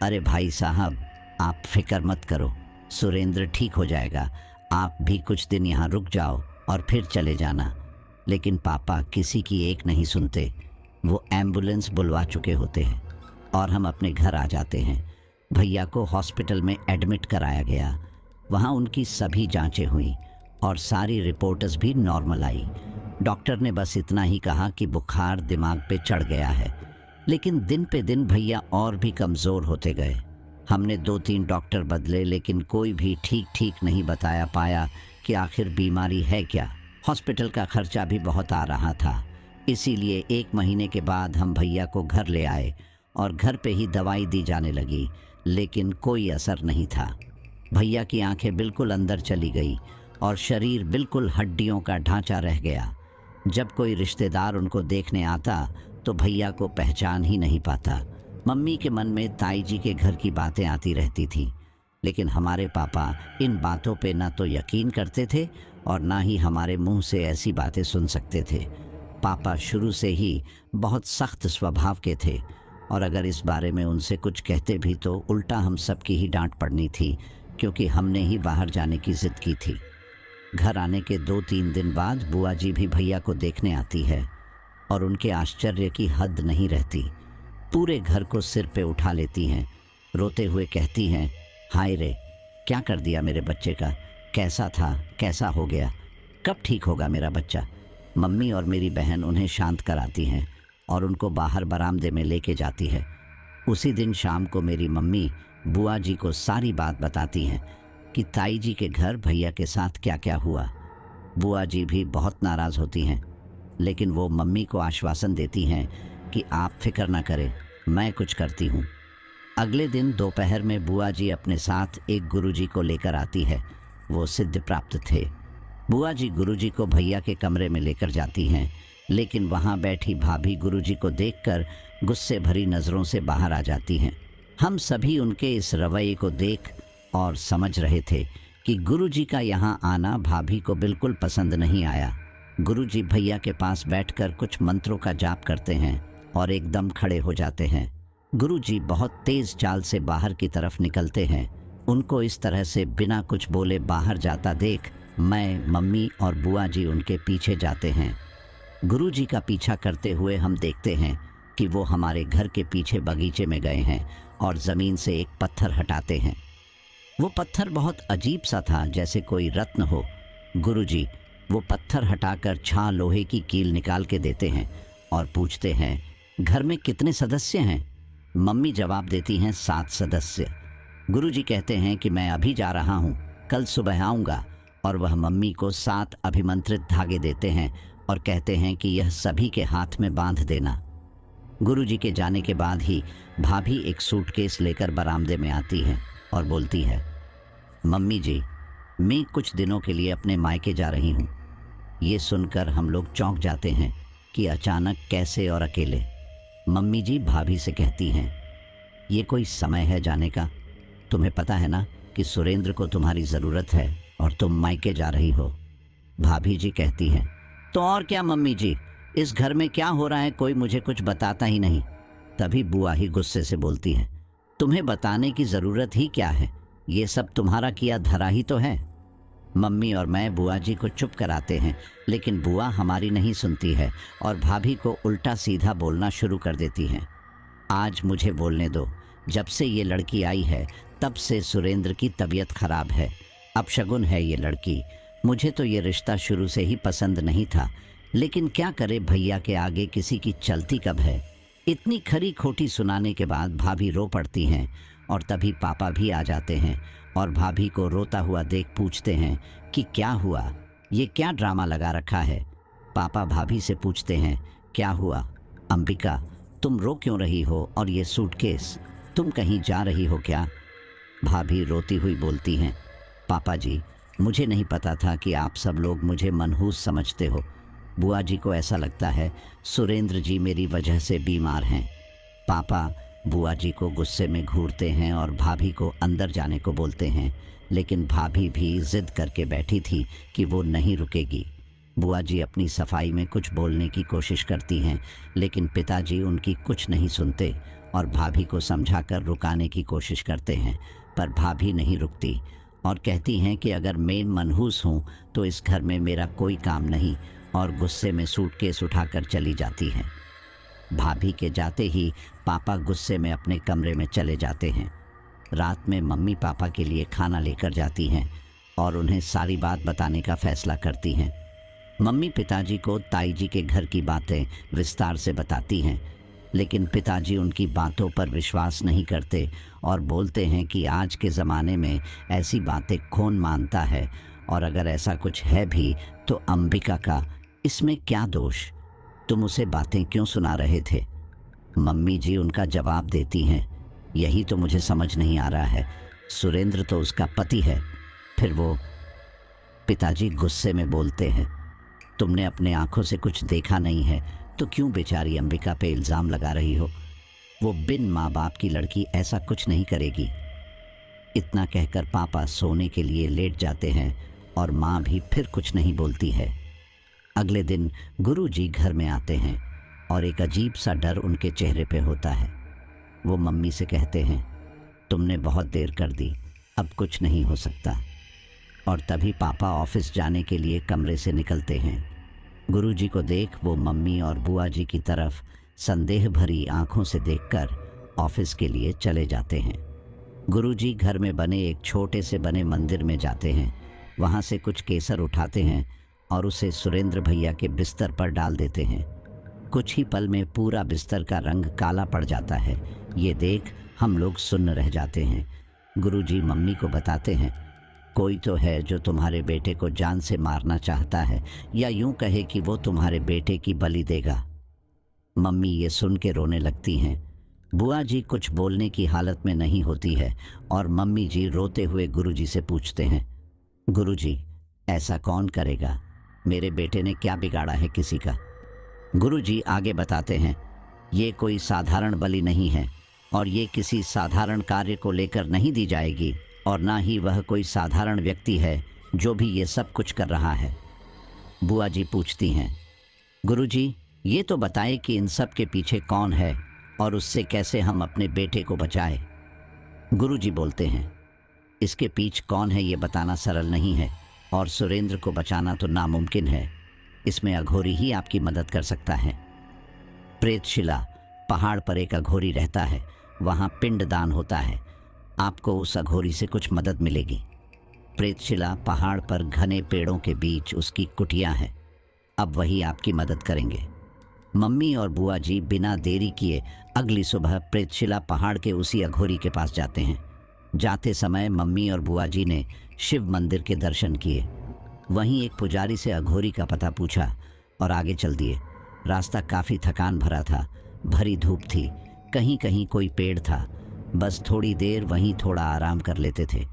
अरे भाई साहब आप फिक्र मत करो, सुरेंद्र ठीक हो जाएगा, आप भी कुछ दिन यहाँ रुक जाओ और फिर चले जाना। लेकिन पापा किसी की एक नहीं सुनते। वो एम्बुलेंस बुलवा चुके होते हैं और हम अपने घर आ जाते हैं। भैया को हॉस्पिटल में एडमिट कराया गया। वहाँ उनकी सभी जांचें हुई और सारी रिपोर्ट्स भी नॉर्मल आई। डॉक्टर ने बस इतना ही कहा कि बुखार दिमाग पे चढ़ गया है, लेकिन दिन पे दिन भैया और भी कमज़ोर होते गए। हमने 2-3 डॉक्टर बदले, लेकिन कोई भी ठीक नहीं बताया पाया कि आखिर बीमारी है क्या। हॉस्पिटल का खर्चा भी बहुत आ रहा था, इसीलिए 1 महीने के बाद हम भैया को घर ले आए और घर पे ही दवाई दी जाने लगी, लेकिन कोई असर नहीं था। भैया की आंखें बिल्कुल अंदर चली गई और शरीर बिल्कुल हड्डियों का ढांचा रह गया। जब कोई रिश्तेदार उनको देखने आता तो भैया को पहचान ही नहीं पाता। मम्मी के मन में ताई जी के घर की बातें आती रहती थीं, लेकिन हमारे पापा इन बातों पे ना तो यकीन करते थे और ना ही हमारे मुंह से ऐसी बातें सुन सकते थे। पापा शुरू से ही बहुत सख्त स्वभाव के थे और अगर इस बारे में उनसे कुछ कहते भी तो उल्टा हम सबकी ही डांट पड़नी थी, क्योंकि हमने ही बाहर जाने की जिद की थी। घर आने के 2-3 दिन बाद बुआ जी भी भैया को देखने आती है और उनके आश्चर्य की हद नहीं रहती। पूरे घर को सिर पे उठा लेती हैं, रोते हुए कहती हैं, हाय रे, क्या कर दिया मेरे बच्चे का? कैसा था, कैसा हो गया? कब ठीक होगा मेरा बच्चा? मम्मी और मेरी बहन उन्हें शांत कराती हैं और उनको बाहर बरामदे में लेके जाती है। उसी दिन शाम को मेरी मम्मी बुआ जी को सारी बात बताती हैं कि ताई जी के घर भैया के साथ क्या क्या हुआ। बुआ जी भी बहुत नाराज़ होती हैं, लेकिन वो मम्मी को आश्वासन देती हैं कि आप फिक्र ना करें, मैं कुछ करती हूँ। अगले दिन दोपहर में बुआ जी अपने साथ एक गुरुजी को लेकर आती है। वो सिद्ध प्राप्त थे। बुआ जी गुरुजी को भैया के कमरे में लेकर जाती हैं, लेकिन वहाँ बैठी भाभी गुरुजी को देखकर गुस्से भरी नज़रों से बाहर आ जाती हैं। हम सभी उनके इस रवैये को देख और समझ रहे थे कि गुरुजी का यहाँ आना भाभी को बिल्कुल पसंद नहीं आया। गुरुजी भैया के पास बैठकर कुछ मंत्रों का जाप करते हैं और एकदम खड़े हो जाते हैं। गुरुजी बहुत तेज चाल से बाहर की तरफ निकलते हैं। उनको इस तरह से बिना कुछ बोले बाहर जाता देख मैं, मम्मी और बुआ जी उनके पीछे जाते हैं। गुरुजी का पीछा करते हुए हम देखते हैं कि वो हमारे घर के पीछे बगीचे में गए हैं और ज़मीन से एक पत्थर हटाते हैं। वो पत्थर बहुत अजीब सा था, जैसे कोई रत्न हो। गुरुजी वो पत्थर हटाकर छां लोहे की कील निकाल के देते हैं और पूछते हैं, घर में कितने सदस्य हैं? मम्मी जवाब देती हैं, 7 सदस्य। गुरुजी कहते हैं कि मैं अभी जा रहा हूँ, कल सुबह आऊँगा, और वह मम्मी को 7 अभिमंत्रित धागे देते हैं और कहते हैं कि यह सभी के हाथ में बांध देना। गुरुजी के जाने के बाद ही भाभी एक सूटकेस लेकर बरामदे में आती है और बोलती है, मम्मी जी, मैं कुछ दिनों के लिए अपने मायके जा रही हूँ। ये सुनकर हम लोग चौंक जाते हैं कि अचानक कैसे और अकेले। मम्मी जी भाभी से कहती हैं, ये कोई समय है जाने का? तुम्हें पता है ना कि सुरेंद्र को तुम्हारी ज़रूरत है और तुम मायके जा रही हो। भाभी जी कहती हैं, तो और क्या मम्मी जी, इस घर में क्या हो रहा है कोई मुझे कुछ बताता ही नहीं। तभी बुआ ही गुस्से से बोलती है, तुम्हें बताने की ज़रूरत ही क्या है, ये सब तुम्हारा किया धरा ही तो है। मम्मी और मैं बुआ जी को चुप कराते हैं, लेकिन बुआ हमारी नहीं सुनती है और भाभी को उल्टा सीधा बोलना शुरू कर देती हैं। आज मुझे बोलने दो, जब से ये लड़की आई है तब से सुरेंद्र की तबीयत खराब है। अपशगुन है ये लड़की। मुझे तो ये रिश्ता शुरू से ही पसंद नहीं था, लेकिन क्या करे, भैया के आगे किसी की चलती कब है। इतनी खरी खोटी सुनाने के बाद भाभी रो पड़ती हैं और तभी पापा भी आ जाते हैं और भाभी को रोता हुआ देख पूछते हैं कि क्या हुआ, ये क्या ड्रामा लगा रखा है। पापा भाभी से पूछते हैं, क्या हुआ अंबिका, तुम रो क्यों रही हो, और ये सूटकेस, तुम कहीं जा रही हो क्या? भाभी रोती हुई बोलती हैं, पापा जी, मुझे नहीं पता था कि आप सब लोग मुझे मनहूस समझते हो। बुआ जी को ऐसा लगता है सुरेंद्र जी मेरी वजह से बीमार हैं। पापा बुआ जी को गुस्से में घूरते हैं और भाभी को अंदर जाने को बोलते हैं, लेकिन भाभी भी जिद करके बैठी थी कि वो नहीं रुकेगी। बुआ जी अपनी सफाई में कुछ बोलने की कोशिश करती हैं, लेकिन पिताजी उनकी कुछ नहीं सुनते और भाभी को समझाकर रुकाने की कोशिश करते हैं, पर भाभी नहीं रुकती और कहती हैं कि अगर मैं मनहूस हूँ तो इस घर में मेरा कोई काम नहीं, और गुस्से में सूटकेस उठाकर चली जाती हैं। भाभी के जाते ही पापा गुस्से में अपने कमरे में चले जाते हैं। रात में मम्मी पापा के लिए खाना लेकर जाती हैं और उन्हें सारी बात बताने का फैसला करती हैं। मम्मी पिताजी को ताई जी के घर की बातें विस्तार से बताती हैं, लेकिन पिताजी उनकी बातों पर विश्वास नहीं करते और बोलते हैं कि आज के ज़माने में ऐसी बातें कौन मानता है, और अगर ऐसा कुछ है भी तो अंबिका का इसमें क्या दोष, तुम उसे बातें क्यों सुना रहे थे? मम्मी जी उनका जवाब देती हैं, यही तो मुझे समझ नहीं आ रहा है, सुरेंद्र तो उसका पति है। फिर वो पिताजी गुस्से में बोलते हैं, तुमने अपने आंखों से कुछ देखा नहीं है तो क्यों बेचारी अंबिका पे इल्ज़ाम लगा रही हो? वो बिन माँ बाप की लड़की ऐसा कुछ नहीं करेगी। इतना कहकर पापा सोने के लिए लेट जाते हैं और माँ भी फिर कुछ नहीं बोलती है। अगले दिन गुरुजी घर में आते हैं और एक अजीब सा डर उनके चेहरे पे होता है। वो मम्मी से कहते हैं, तुमने बहुत देर कर दी, अब कुछ नहीं हो सकता। और तभी पापा ऑफिस जाने के लिए कमरे से निकलते हैं। गुरुजी को देख वो मम्मी और बुआ जी की तरफ संदेह भरी आंखों से देखकर ऑफिस के लिए चले जाते हैं। गुरुजी घर में बने एक छोटे से बने मंदिर में जाते हैं। वहाँ से कुछ केसर उठाते हैं और उसे सुरेंद्र भैया के बिस्तर पर डाल देते हैं। कुछ ही पल में पूरा बिस्तर का रंग काला पड़ जाता है। ये देख हम लोग सुन्न रह जाते हैं। गुरुजी मम्मी को बताते हैं, कोई तो है जो तुम्हारे बेटे को जान से मारना चाहता है, या यूं कहे कि वो तुम्हारे बेटे की बलि देगा। मम्मी ये सुन के रोने लगती हैं। बुआ जी कुछ बोलने की हालत में नहीं होती है और मम्मी जी रोते हुए गुरुजी से पूछते हैं, गुरुजी ऐसा कौन करेगा? मेरे बेटे ने क्या बिगाड़ा है किसी का? गुरुजी आगे बताते हैं, ये कोई साधारण बलि नहीं है और ये किसी साधारण कार्य को लेकर नहीं दी जाएगी, और ना ही वह कोई साधारण व्यक्ति है जो भी ये सब कुछ कर रहा है। बुआ जी पूछती हैं, गुरुजी ये तो बताएं कि इन सब के पीछे कौन है और उससे कैसे हम अपने बेटे को बचाएं। गुरुजी बोलते हैं, इसके पीछे कौन है ये बताना सरल नहीं है और सुरेंद्र को बचाना तो नामुमकिन है। इसमें अघोरी ही आपकी मदद कर सकता है। प्रेतशिला पहाड़ पर एक अघोरी रहता है, वहाँ पिंडदान होता है। आपको उस अघोरी से कुछ मदद मिलेगी। प्रेतशिला पहाड़ पर घने पेड़ों के बीच उसकी कुटिया है। अब वही आपकी मदद करेंगे। मम्मी और बुआ जी बिना देरी किए अगली सुबह प्रेतशिला पहाड़ के उसी अघोरी के पास जाते हैं। जाते समय मम्मी और बुआ जी ने शिव मंदिर के दर्शन किए। वहीं एक पुजारी से अघोरी का पता पूछा और आगे चल दिए। रास्ता काफ़ी थकान भरा था, भरी धूप थी, कहीं कहीं कोई पेड़ था। बस थोड़ी देर वहीं थोड़ा आराम कर लेते थे।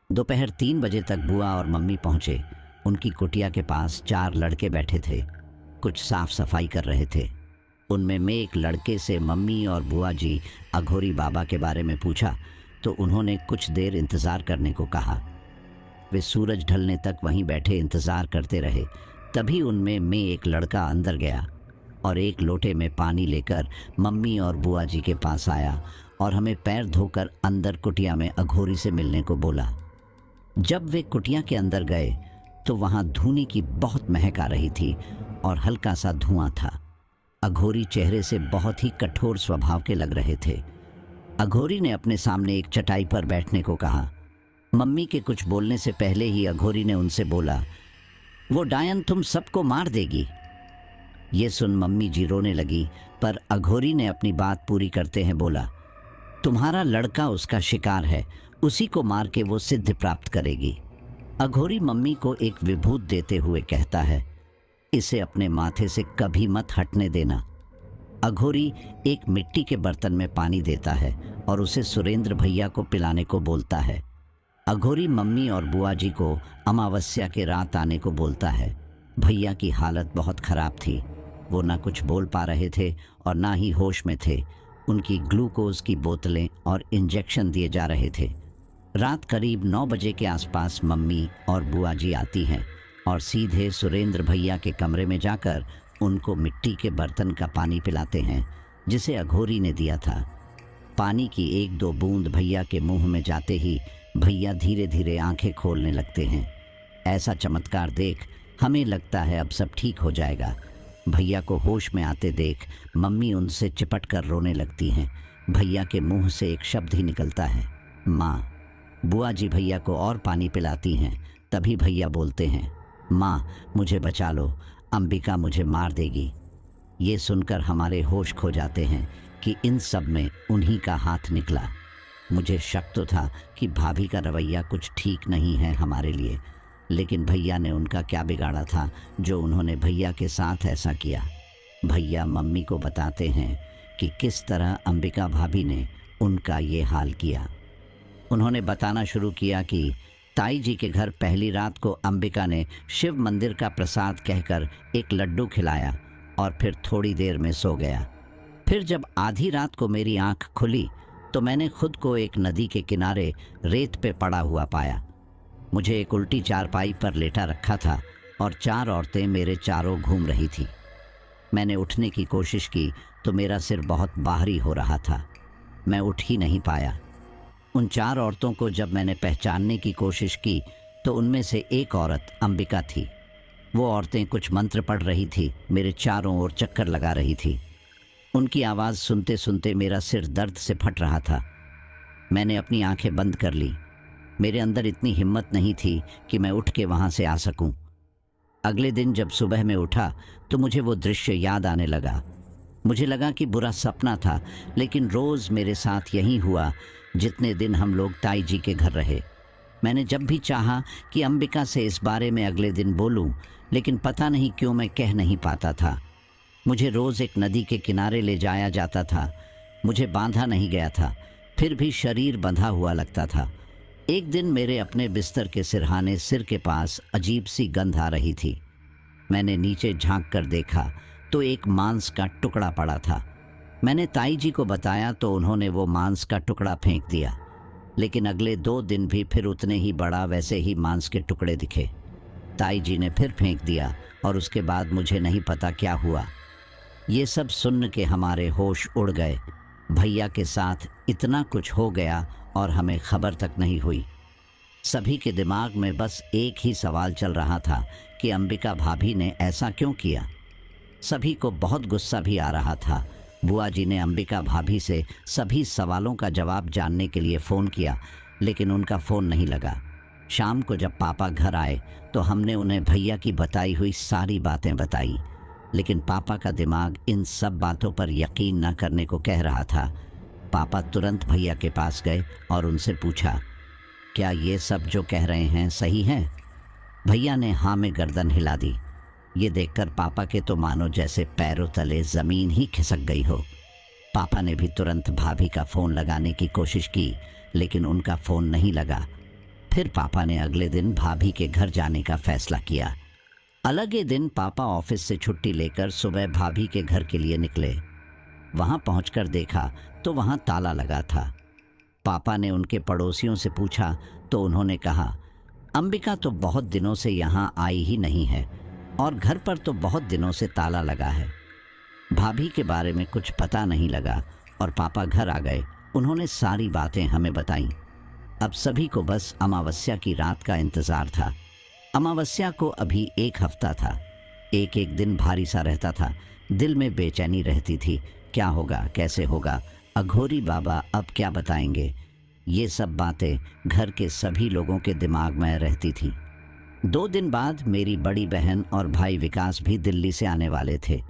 दोपहर 3 बजे तक बुआ और मम्मी पहुँचे। उनकी कुटिया के पास 4 लड़के बैठे थे, कुछ साफ सफाई कर रहे थे। उनमें मैं एक लड़के से मम्मी और बुआ जी अघोरी बाबा के बारे में पूछा तो उन्होंने कुछ देर इंतज़ार करने को कहा। वे सूरज ढलने तक वहीं बैठे इंतज़ार करते रहे। तभी उनमें मैं एक लड़का अंदर गया और एक लोटे में पानी लेकर मम्मी और बुआ जी के पास आया और हमें पैर धोकर अंदर कुटिया में अघोरी से मिलने को बोला। जब वे कुटिया के अंदर गए तो वहाँ धूनी की बहुत महक आ रही थी और हल्का सा धुआं था। अघोरी चेहरे से बहुत ही कठोर स्वभाव के लग रहे थे। अघोरी ने अपने सामने एक चटाई पर बैठने को कहा। मम्मी के कुछ बोलने से पहले ही अघोरी ने उनसे बोला, वो डायन तुम सबको मार देगी। ये सुन मम्मी जी रोने लगी, पर अघोरी ने अपनी बात पूरी करते हैं बोला, तुम्हारा लड़का उसका शिकार है, उसी को मार के वो सिद्ध प्राप्त करेगी। अघोरी मम्मी को एक विभूत देते हुए कहता है, इसे अपने माथे से कभी मत हटने देना। अघोरी एक मिट्टी के बर्तन में पानी देता है और उसे सुरेंद्र भैया को पिलाने को बोलता है। अघोरी मम्मी और बुआ जी को अमावस्या के रात आने को बोलता है। भैया की हालत बहुत ख़राब थी। वो ना कुछ बोल पा रहे थे और ना ही होश में थे। उनकी ग्लूकोज की बोतलें और इंजेक्शन दिए जा रहे थे। रात करीब 9 बजे के आसपास मम्मी और बुआ जी आती हैं और सीधे सुरेंद्र भैया के कमरे में जाकर उनको मिट्टी के बर्तन का पानी पिलाते हैं जिसे अघोरी ने दिया था। पानी की 1-2 बूंद भैया के मुंह में जाते ही भैया धीरे धीरे आंखें खोलने लगते हैं। ऐसा चमत्कार देख हमें लगता है अब सब ठीक हो जाएगा। भैया को होश में आते देख मम्मी उनसे चिपट कर रोने लगती हैं। भैया के मुंह से एक शब्द ही निकलता है, माँ। बुआ जी भैया को और पानी पिलाती हैं। तभी भैया बोलते हैं, माँ मुझे बचा लो, अंबिका मुझे मार देगी। ये सुनकर हमारे होश खो जाते हैं कि इन सब में उन्हीं का हाथ निकला। मुझे शक तो था कि भाभी का रवैया कुछ ठीक नहीं है हमारे लिए, लेकिन भैया ने उनका क्या बिगाड़ा था जो उन्होंने भैया के साथ ऐसा किया। भैया मम्मी को बताते हैं कि किस तरह अंबिका भाभी ने उनका ये हाल किया। उन्होंने बताना शुरू किया कि ताई जी के घर पहली रात को अंबिका ने शिव मंदिर का प्रसाद कहकर एक लड्डू खिलाया और फिर थोड़ी देर में सो गया। फिर जब आधी रात को मेरी आंख खुली तो मैंने खुद को एक नदी के किनारे रेत पे पड़ा हुआ पाया। मुझे एक उल्टी चारपाई पर लेटा रखा था और 4 औरतें मेरे चारों घूम रही थी। मैंने उठने की कोशिश की तो मेरा सिर बहुत बाहरी हो रहा था। मैं उठ ही नहीं पाया। उन 4 औरतों को जब मैंने पहचानने की कोशिश की तो उनमें से एक औरत अंबिका थी। वो औरतें कुछ मंत्र पढ़ रही थी, मेरे चारों ओर चक्कर लगा रही थी। उनकी आवाज़ सुनते सुनते मेरा सिर दर्द से फट रहा था। मैंने अपनी आंखें बंद कर ली। मेरे अंदर इतनी हिम्मत नहीं थी कि मैं उठ के वहाँ से आ सकूं। अगले दिन जब सुबह में उठा तो मुझे वो दृश्य याद आने लगा। मुझे लगा कि बुरा सपना था, लेकिन रोज़ मेरे साथ यही हुआ जितने दिन हम लोग ताई जी के घर रहे। मैंने जब भी चाहा कि अंबिका से इस बारे में अगले दिन बोलूं, लेकिन पता नहीं क्यों मैं कह नहीं पाता था। मुझे रोज़ एक नदी के किनारे ले जाया जाता था। मुझे बांधा नहीं गया था, फिर भी शरीर बंधा हुआ लगता था। एक दिन मेरे अपने बिस्तर के सिरहाने सिर के पास अजीब सी गंध आ रही थी। मैंने नीचे झांक कर देखा तो एक मांस का टुकड़ा पड़ा था। मैंने ताई जी को बताया तो उन्होंने वो मांस का टुकड़ा फेंक दिया, लेकिन अगले 2 दिन भी फिर उतने ही बड़ा वैसे ही मांस के टुकड़े दिखे। ताई जी ने फिर फेंक दिया और उसके बाद मुझे नहीं पता क्या हुआ। ये सब सुन के हमारे होश उड़ गए। भैया के साथ इतना कुछ हो गया और हमें खबर तक नहीं हुई। सभी के दिमाग में बस एक ही सवाल चल रहा था कि अंबिका भाभी ने ऐसा क्यों किया। सभी को बहुत गुस्सा भी आ रहा था। बुआ जी ने अंबिका भाभी से सभी सवालों का जवाब जानने के लिए फ़ोन किया, लेकिन उनका फ़ोन नहीं लगा। शाम को जब पापा घर आए तो हमने उन्हें भैया की बताई हुई सारी बातें बताई, लेकिन पापा का दिमाग इन सब बातों पर यकीन न करने को कह रहा था। पापा तुरंत भैया के पास गए और उनसे पूछा, क्या ये सब जो कह रहे हैं सही है? भैया ने हाँ में गर्दन हिला दी। ये देखकर पापा के तो मानो जैसे पैरों तले ज़मीन ही खिसक गई हो। पापा ने भी तुरंत भाभी का फ़ोन लगाने की कोशिश की, लेकिन उनका फ़ोन नहीं लगा। फिर पापा ने अगले दिन भाभी के घर जाने का फ़ैसला किया। अलग ही दिन पापा ऑफिस से छुट्टी लेकर सुबह भाभी के घर के लिए निकले। वहाँ पहुँचकर देखा तो वहाँ ताला लगा था। पापा ने उनके पड़ोसियों से पूछा तो उन्होंने कहा, अंबिका तो बहुत दिनों से यहाँ आई ही नहीं है और घर पर तो बहुत दिनों से ताला लगा है। भाभी के बारे में कुछ पता नहीं लगा और पापा घर आ गए। उन्होंने सारी बातें हमें बताईं। अब सभी को बस अमावस्या की रात का इंतज़ार था। अमावस्या को अभी 1 हफ्ता था। एक एक दिन भारी सा रहता था। दिल में बेचैनी रहती थी, क्या होगा, कैसे होगा, अघोरी बाबा अब क्या बताएंगे। ये सब बातें घर के सभी लोगों के दिमाग में रहती थी। 2 दिन बाद मेरी बड़ी बहन और भाई विकास भी दिल्ली से आने वाले थे।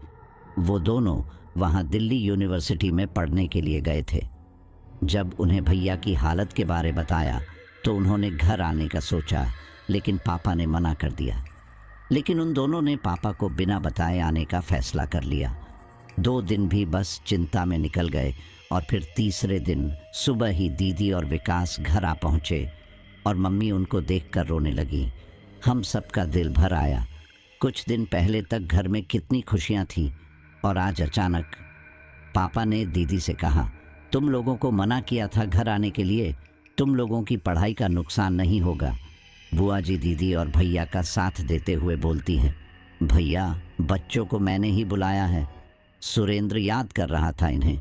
वो दोनों वहाँ दिल्ली यूनिवर्सिटी में पढ़ने के लिए गए थे। जब उन्हें भैया की हालत के बारे बताया तो उन्होंने घर आने का सोचा, लेकिन पापा ने मना कर दिया। लेकिन उन दोनों ने पापा को बिना बताए आने का फैसला कर लिया। 2 दिन भी बस चिंता में निकल गए और फिर तीसरे दिन सुबह ही दीदी और विकास घर आ पहुँचे और मम्मी उनको देखकर रोने लगी। हम सबका दिल भर आया। कुछ दिन पहले तक घर में कितनी खुशियाँ थीं और आज अचानक। पापा ने दीदी से कहा, तुम लोगों को मना किया था घर आने के लिए, तुम लोगों की पढ़ाई का नुकसान नहीं होगा। बुआ जी दीदी और भैया का साथ देते हुए बोलती हैं, भैया बच्चों को मैंने ही बुलाया है, सुरेंद्र याद कर रहा था इन्हें।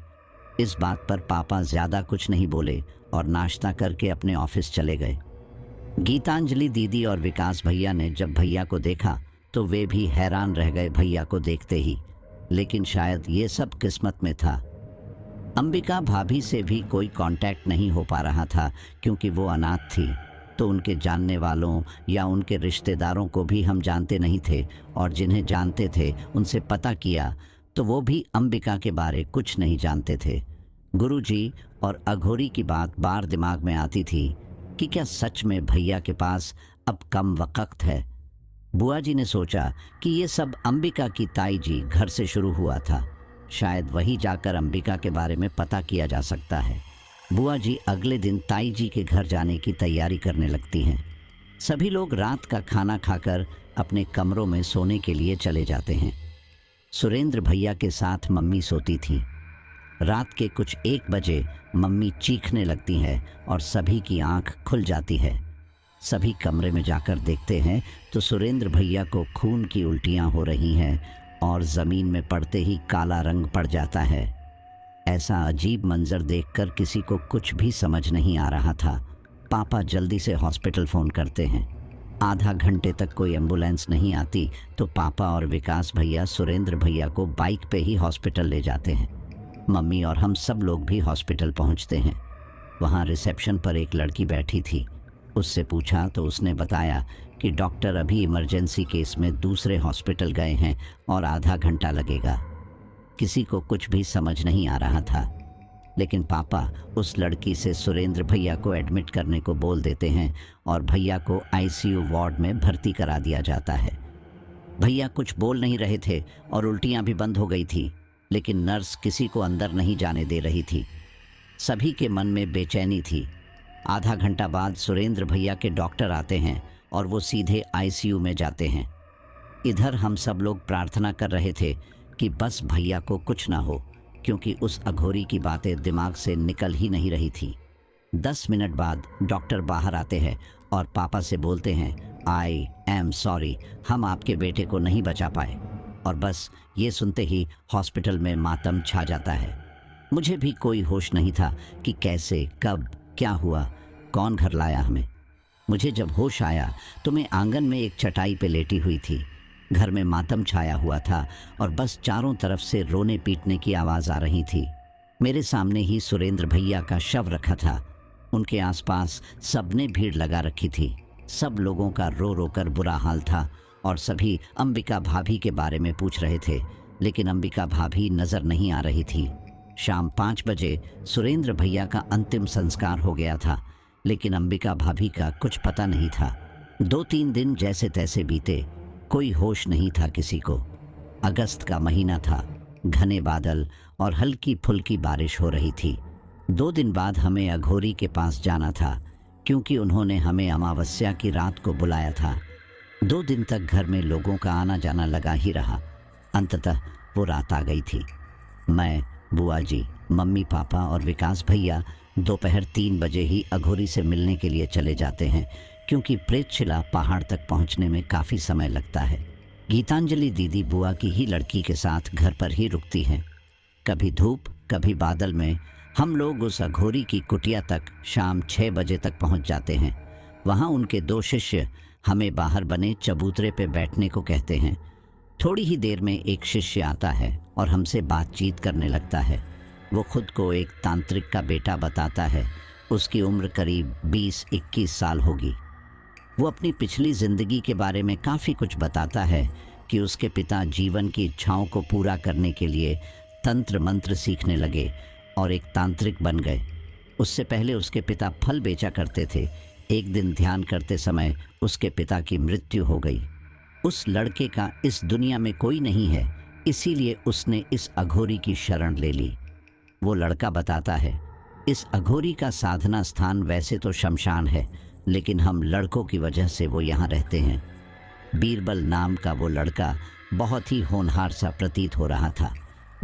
इस बात पर पापा ज़्यादा कुछ नहीं बोले और नाश्ता करके अपने ऑफिस चले गए। गीतांजलि दीदी और विकास भैया ने जब भैया को देखा तो वे भी हैरान रह गए भैया को देखते ही, लेकिन शायद ये सब किस्मत में था। अंबिका भाभी से भी कोई कांटेक्ट नहीं हो पा रहा था क्योंकि वो अनाथ थी, तो उनके जानने वालों या उनके रिश्तेदारों को भी हम जानते नहीं थे और जिन्हें जानते थे उनसे पता किया तो वो भी अंबिका के बारे कुछ नहीं जानते थे। गुरुजी और अघोरी की बात बार दिमाग में आती थी कि क्या सच में भैया के पास अब कम वक्त है। बुआ जी ने सोचा कि ये सब अंबिका की ताई जी घर से शुरू हुआ था, शायद वही जाकर अंबिका के बारे में पता किया जा सकता है। बुआ जी अगले दिन ताई जी के घर जाने की तैयारी करने लगती हैं। सभी लोग रात का खाना खाकर अपने कमरों में सोने के लिए चले जाते हैं। सुरेंद्र भैया के साथ मम्मी सोती थी। रात के कुछ 1 बजे मम्मी चीखने लगती है और सभी की आंख खुल जाती है। सभी कमरे में जाकर देखते हैं तो सुरेंद्र भैया को खून की उल्टियां हो रही हैं और ज़मीन में पड़ते ही काला रंग पड़ जाता है। ऐसा अजीब मंजर देखकर किसी को कुछ भी समझ नहीं आ रहा था। पापा जल्दी से हॉस्पिटल फ़ोन करते हैं। आधा घंटे तक कोई एम्बुलेंस नहीं आती तो पापा और विकास भैया सुरेंद्र भैया को बाइक पे ही हॉस्पिटल ले जाते हैं। मम्मी और हम सब लोग भी हॉस्पिटल पहुंचते हैं। वहाँ रिसेप्शन पर एक लड़की बैठी थी। उससे पूछा तो उसने बताया कि डॉक्टर अभी इमरजेंसी केस में दूसरे हॉस्पिटल गए हैं और आधा घंटा लगेगा। किसी को कुछ भी समझ नहीं आ रहा था, लेकिन पापा उस लड़की से सुरेंद्र भैया को एडमिट करने को बोल देते हैं और भैया को आईसीयू वार्ड में भर्ती करा दिया जाता है। भैया कुछ बोल नहीं रहे थे और उल्टियां भी बंद हो गई थी, लेकिन नर्स किसी को अंदर नहीं जाने दे रही थी। सभी के मन में बेचैनी थी। आधा घंटा बाद सुरेंद्र भैया के डॉक्टर आते हैं और वो सीधे आईसीयू में जाते हैं। इधर हम सब लोग प्रार्थना कर रहे थे कि बस भैया को कुछ ना हो, क्योंकि उस अघोरी की बातें दिमाग से निकल ही नहीं रही थी। 10 मिनट बाद डॉक्टर बाहर आते हैं और पापा से बोलते हैं, आई एम सॉरी, हम आपके बेटे को नहीं बचा पाए। और बस ये सुनते ही हॉस्पिटल में मातम छा जाता है। मुझे भी कोई होश नहीं था कि कैसे, कब, क्या हुआ, कौन घर लाया हमें। मुझे जब होश आया तो मैं आंगन में एक चटाई पे लेटी हुई थी। घर में मातम छाया हुआ था और बस चारों तरफ से रोने पीटने की आवाज़ आ रही थी। मेरे सामने ही सुरेंद्र भैया का शव रखा था। उनके आसपास सबने भीड़ लगा रखी थी। सब लोगों का रो रो कर बुरा हाल था और सभी अंबिका भाभी के बारे में पूछ रहे थे, लेकिन अंबिका भाभी नज़र नहीं आ रही थी। शाम 5 बजे सुरेंद्र भैया का अंतिम संस्कार हो गया था, लेकिन अंबिका भाभी का कुछ पता नहीं था। 2-3 दिन जैसे तैसे बीते, कोई होश नहीं था किसी को। अगस्त का महीना था, घने बादल और हल्की फुल्की बारिश हो रही थी। 2 दिन बाद हमें अघोरी के पास जाना था, क्योंकि उन्होंने हमें अमावस्या की रात को बुलाया था। 2 दिन तक घर में लोगों का आना जाना लगा ही रहा। अंततः वो रात आ गई थी। मैं, बुआ जी, मम्मी पापा और विकास भैया दोपहर 3 बजे ही अघोरी से मिलने के लिए चले जाते हैं, क्योंकि प्रेतशिला पहाड़ तक पहुंचने में काफ़ी समय लगता है। गीतांजलि दीदी बुआ की ही लड़की के साथ घर पर ही रुकती हैं। कभी धूप कभी बादल में हम लोग उस अघोरी की कुटिया तक शाम 6 बजे तक पहुंच जाते हैं। वहां उनके 2 शिष्य हमें बाहर बने चबूतरे पे बैठने को कहते हैं। थोड़ी ही देर में एक शिष्य आता है और हमसे बातचीत करने लगता है। वो खुद को एक तांत्रिक का बेटा बताता है। उसकी उम्र करीब 20-21 साल होगी। वो अपनी पिछली ज़िंदगी के बारे में काफ़ी कुछ बताता है कि उसके पिता जीवन की इच्छाओं को पूरा करने के लिए तंत्र मंत्र सीखने लगे और एक तांत्रिक बन गए। उससे पहले उसके पिता फल बेचा करते थे। एक दिन ध्यान करते समय उसके पिता की मृत्यु हो गई। उस लड़के का इस दुनिया में कोई नहीं है, इसीलिए उसने इस अघोरी की शरण ले ली। वो लड़का बताता है, इस अघोरी का साधना स्थान वैसे तो शमशान है, लेकिन हम लड़कों की वजह से वो यहाँ रहते हैं। बीरबल नाम का वो लड़का बहुत ही होनहार सा प्रतीत हो रहा था।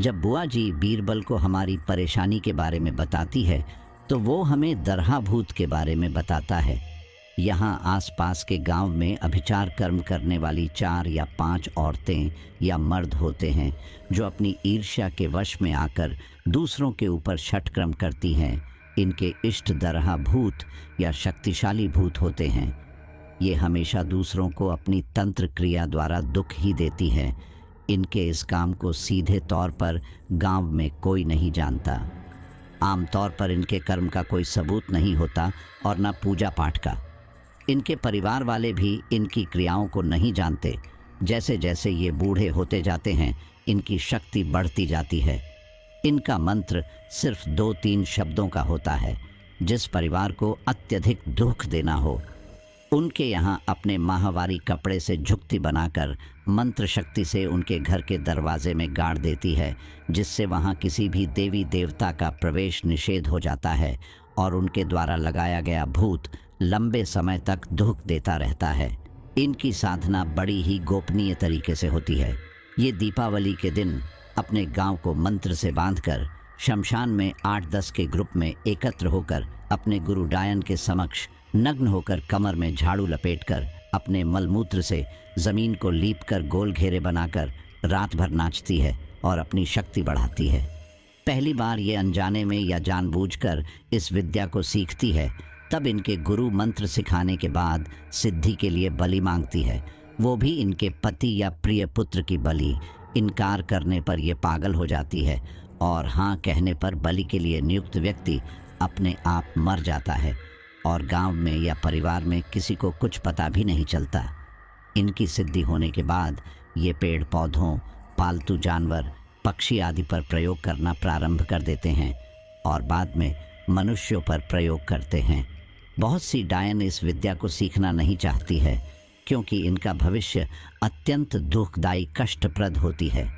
जब बुआ जी बीरबल को हमारी परेशानी के बारे में बताती है तो वो हमें दरहा भूत के बारे में बताता है। यहाँ आसपास के गांव में अभिचार कर्म करने वाली 4 या 5 औरतें या मर्द होते हैं जो अपनी ईर्ष्या के वश में आकर दूसरों के ऊपर षटक्रम करती हैं। इनके इष्ट दरहा भूत या शक्तिशाली भूत होते हैं। ये हमेशा दूसरों को अपनी तंत्र क्रिया द्वारा दुख ही देती हैं। इनके इस काम को सीधे तौर पर गांव में कोई नहीं जानता। आमतौर पर इनके कर्म का कोई सबूत नहीं होता और न पूजा पाठ का। इनके परिवार वाले भी इनकी क्रियाओं को नहीं जानते। जैसे जैसे ये बूढ़े होते जाते हैं, इनकी शक्ति बढ़ती जाती है। इनका मंत्र सिर्फ 2-3 शब्दों का होता है। जिस परिवार को अत्यधिक दुख देना हो, उनके यहाँ अपने माहवारी कपड़े से झुकती बनाकर मंत्र शक्ति से उनके घर के दरवाजे में गाड़ देती है, जिससे वहाँ किसी भी देवी देवता का प्रवेश निषेध हो जाता है और उनके द्वारा लगाया गया भूत लंबे समय तक दुख देता रहता है। इनकी साधना बड़ी ही गोपनीय तरीके से होती है। ये दीपावली के दिन अपने गांव को मंत्र से बांधकर शमशान में 8-10 के ग्रुप में एकत्र होकर अपने गुरु डायन के समक्ष नग्न होकर कमर में झाड़ू लपेटकर अपने मलमूत्र से जमीन को लीपकर गोल घेरे बनाकर रात भर नाचती है और अपनी शक्ति बढ़ाती है। पहली बार ये अनजाने में या जानबूझकर इस विद्या को सीखती है। तब इनके गुरु मंत्र सिखाने के बाद सिद्धि के लिए बलि मांगती है, वो भी इनके पति या प्रिय पुत्र की बलि। इनकार करने पर यह पागल हो जाती है और हाँ कहने पर बलि के लिए नियुक्त व्यक्ति अपने आप मर जाता है और गांव में या परिवार में किसी को कुछ पता भी नहीं चलता। इनकी सिद्धि होने के बाद ये पेड़ पौधों, पालतू जानवर, पक्षी आदि पर प्रयोग करना प्रारंभ कर देते हैं और बाद में मनुष्यों पर प्रयोग करते हैं। बहुत सी डायन इस विद्या को सीखना नहीं चाहती है क्योंकि इनका भविष्य अत्यंत दुखदायी, कष्टप्रद होती है।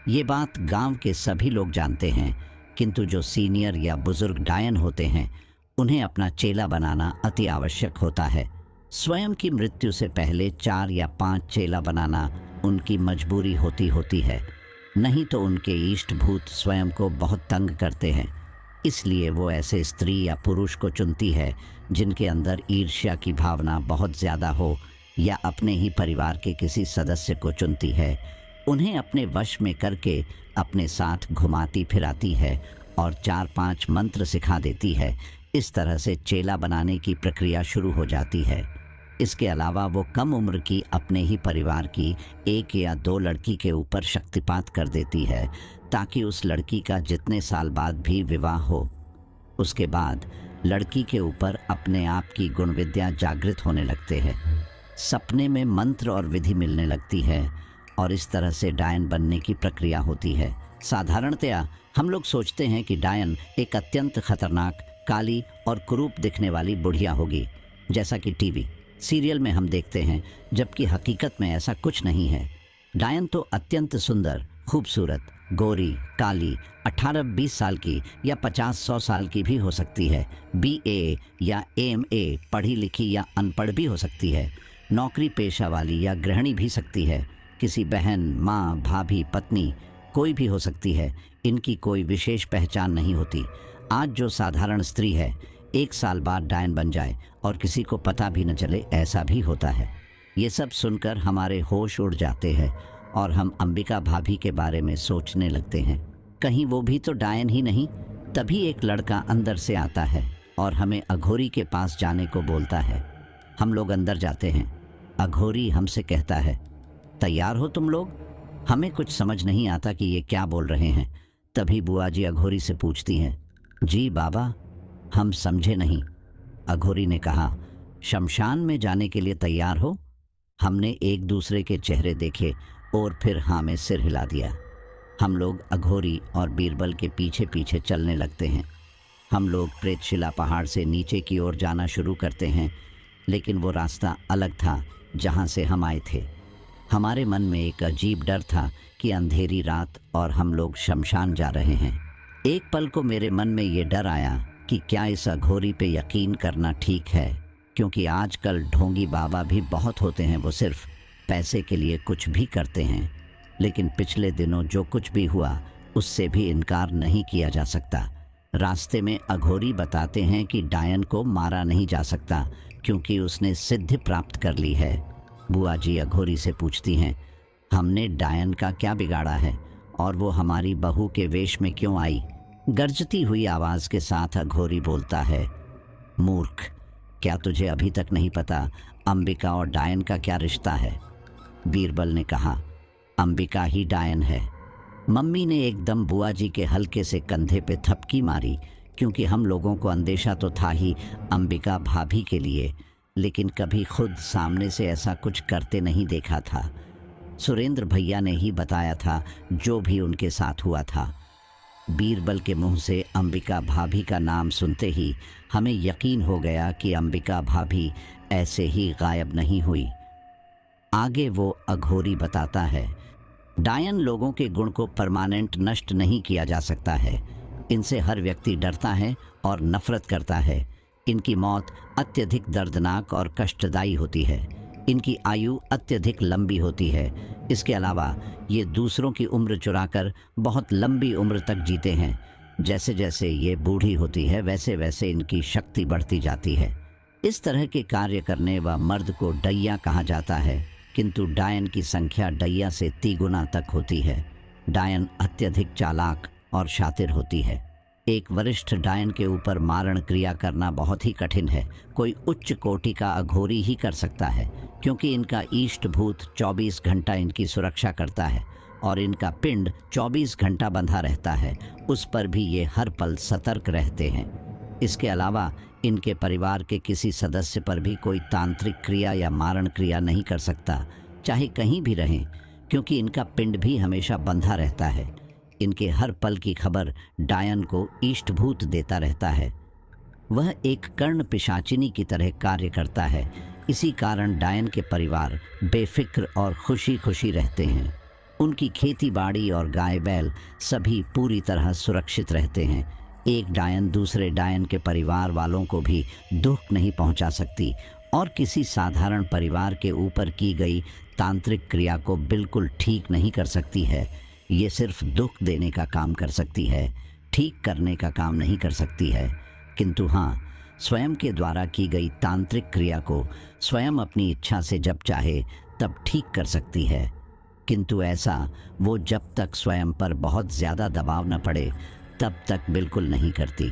ये बात गांव के सभी लोग जानते हैं, किंतु जो सीनियर या बुजुर्ग डायन होते हैं उन्हें अपना चेला बनाना अति आवश्यक होता है। स्वयं की मृत्यु से पहले 4 या 5 चेला बनाना उनकी मजबूरी होती है, नहीं तो उनके इष्ट भूत स्वयं को बहुत तंग करते हैं। इसलिए वो ऐसे स्त्री या पुरुष को चुनती है जिनके अंदर ईर्ष्या की भावना बहुत ज़्यादा हो, या अपने ही परिवार के किसी सदस्य को चुनती है। उन्हें अपने वश में करके अपने साथ घुमाती फिराती है और 4-5 मंत्र सिखा देती है। इस तरह से चेला बनाने की प्रक्रिया शुरू हो जाती है। इसके अलावा वो कम उम्र की अपने ही परिवार की 1 या 2 लड़की के ऊपर शक्तिपात कर देती है ताकि उस लड़की का जितने साल बाद भी विवाह हो। उसके बाद लड़की के ऊपर अपने आप की गुण विद्या जागृत होने लगते हैं। सपने में मंत्र और विधि मिलने लगती है और इस तरह से डायन बनने की प्रक्रिया होती है। साधारणतया हम लोग सोचते हैं कि डायन एक अत्यंत खतरनाक, काली और कुरूप दिखने वाली बुढ़िया होगी, जैसा कि टीवी सीरियल में हम देखते हैं, जबकि हकीकत में ऐसा कुछ नहीं है। डायन तो अत्यंत सुंदर, खूबसूरत, गोरी, काली, 18-20 साल की या 50-100 साल की भी हो सकती है। BA या AMA पढ़ी लिखी या अनपढ़ भी हो सकती है। नौकरी पेशा वाली या गृहिणी भी सकती है। किसी बहन, माँ, भाभी, पत्नी कोई भी हो सकती है। इनकी कोई विशेष पहचान नहीं होती। आज जो साधारण स्त्री है 1 साल बाद डायन बन जाए और किसी को पता भी न चले, ऐसा भी होता है। ये सब सुनकर हमारे होश उड़ जाते हैं और हम अंबिका भाभी के बारे में सोचने लगते हैं, कहीं वो भी तो डायन ही नहीं। तभी एक लड़का अंदर से आता है और हमें अघोरी के पास जाने को बोलता है। हम लोग अंदर जाते हैं। अघोरी हमसे कहता है, तैयार हो तुम लोग? हमें कुछ समझ नहीं आता कि ये क्या बोल रहे हैं। तभी बुआ जी अघोरी से पूछती हैं, जी बाबा, हम समझे नहीं। अघोरी ने कहा, शमशान में जाने के लिए तैयार हो? हमने एक दूसरे के चेहरे देखे और फिर हाँ में सिर हिला दिया। हम लोग अघोरी और बीरबल के पीछे पीछे चलने लगते हैं। हम लोग प्रेतशिला पहाड़ से नीचे की ओर जाना शुरू करते हैं, लेकिन वो रास्ता अलग था जहाँ से हम आए थे। हमारे मन में एक अजीब डर था कि अंधेरी रात और हम लोग शमशान जा रहे हैं। एक पल को मेरे मन में ये डर आया कि क्या इस अघोरी पे यकीन करना ठीक है, क्योंकि आजकल ढोंगी बाबा भी बहुत होते हैं। वो सिर्फ पैसे के लिए कुछ भी करते हैं। लेकिन पिछले दिनों जो कुछ भी हुआ उससे भी इनकार नहीं किया जा सकता। रास्ते में अघोरी बताते हैं कि डायन को मारा नहीं जा सकता क्योंकि उसने सिद्धि प्राप्त कर ली है। बुआ जी अघोरी से पूछती हैं, हमने डायन का क्या बिगाड़ा है और वो हमारी बहू के वेश में क्यों आई? गर्जती हुई आवाज़ के साथ अघोरी बोलता है, मूर्ख, क्या तुझे अभी तक नहीं पता अंबिका और डायन का क्या रिश्ता है? बीरबल ने कहा, अंबिका ही डायन है। मम्मी ने एकदम बुआ जी के हल्के से कंधे पे थपकी मारी, क्योंकि हम लोगों को अंदेशा तो था ही अंबिका भाभी के लिए, लेकिन कभी खुद सामने से ऐसा कुछ करते नहीं देखा था। सुरेंद्र भैया ने ही बताया था जो भी उनके साथ हुआ था। बीरबल के मुंह से अंबिका भाभी का नाम सुनते ही हमें यकीन हो गया कि अंबिका भाभी ऐसे ही गायब नहीं हुई। आगे वो अघोरी बताता है, डायन लोगों के गुण को परमानेंट नष्ट नहीं किया जा सकता है। इनसे हर व्यक्ति डरता है और नफरत करता है। इनकी मौत अत्यधिक दर्दनाक और कष्टदायी होती है। इनकी आयु अत्यधिक लंबी होती है। इसके अलावा ये दूसरों की उम्र चुराकर बहुत लंबी उम्र तक जीते हैं। जैसे जैसे ये बूढ़ी होती है वैसे वैसे इनकी शक्ति बढ़ती जाती है। इस तरह के कार्य करने व मर्द को डैया कहा जाता है, किंतु डायन की संख्या डैया से 3 गुना तक होती है। डायन अत्यधिक चालाक और शातिर होती है। एक वरिष्ठ डायन के ऊपर मारण क्रिया करना बहुत ही कठिन है। कोई उच्च कोटि का अघोरी ही कर सकता है, क्योंकि इनका इष्ट भूत 24 घंटा इनकी सुरक्षा करता है और इनका पिंड 24 घंटा बंधा रहता है। उस पर भी ये हर पल सतर्क रहते हैं। इसके अलावा इनके परिवार के किसी सदस्य पर भी कोई तांत्रिक क्रिया या मारण क्रिया नहीं कर सकता, चाहे कहीं भी रहें, क्योंकि इनका पिंड भी हमेशा बंधा रहता है। इनके हर पल की खबर डायन को इष्टभूत देता रहता है। वह एक कर्ण पिशाचिनी की तरह कार्य करता है। इसी कारण डायन के परिवार बेफिक्र और खुशी खुशी रहते हैं। उनकी खेती बाड़ी और गाय बैल सभी पूरी तरह सुरक्षित रहते हैं। एक डायन दूसरे डायन के परिवार वालों को भी दुख नहीं पहुंचा सकती और किसी साधारण परिवार के ऊपर की गई तांत्रिक क्रिया को बिल्कुल ठीक नहीं कर सकती है। ये सिर्फ दुख देने का काम कर सकती है, ठीक करने का काम नहीं कर सकती है। किंतु हाँ, स्वयं के द्वारा की गई तांत्रिक क्रिया को स्वयं अपनी इच्छा से जब चाहे तब ठीक कर सकती है। किंतु ऐसा वो जब तक स्वयं पर बहुत ज़्यादा दबाव न पड़े तब तक बिल्कुल नहीं करती।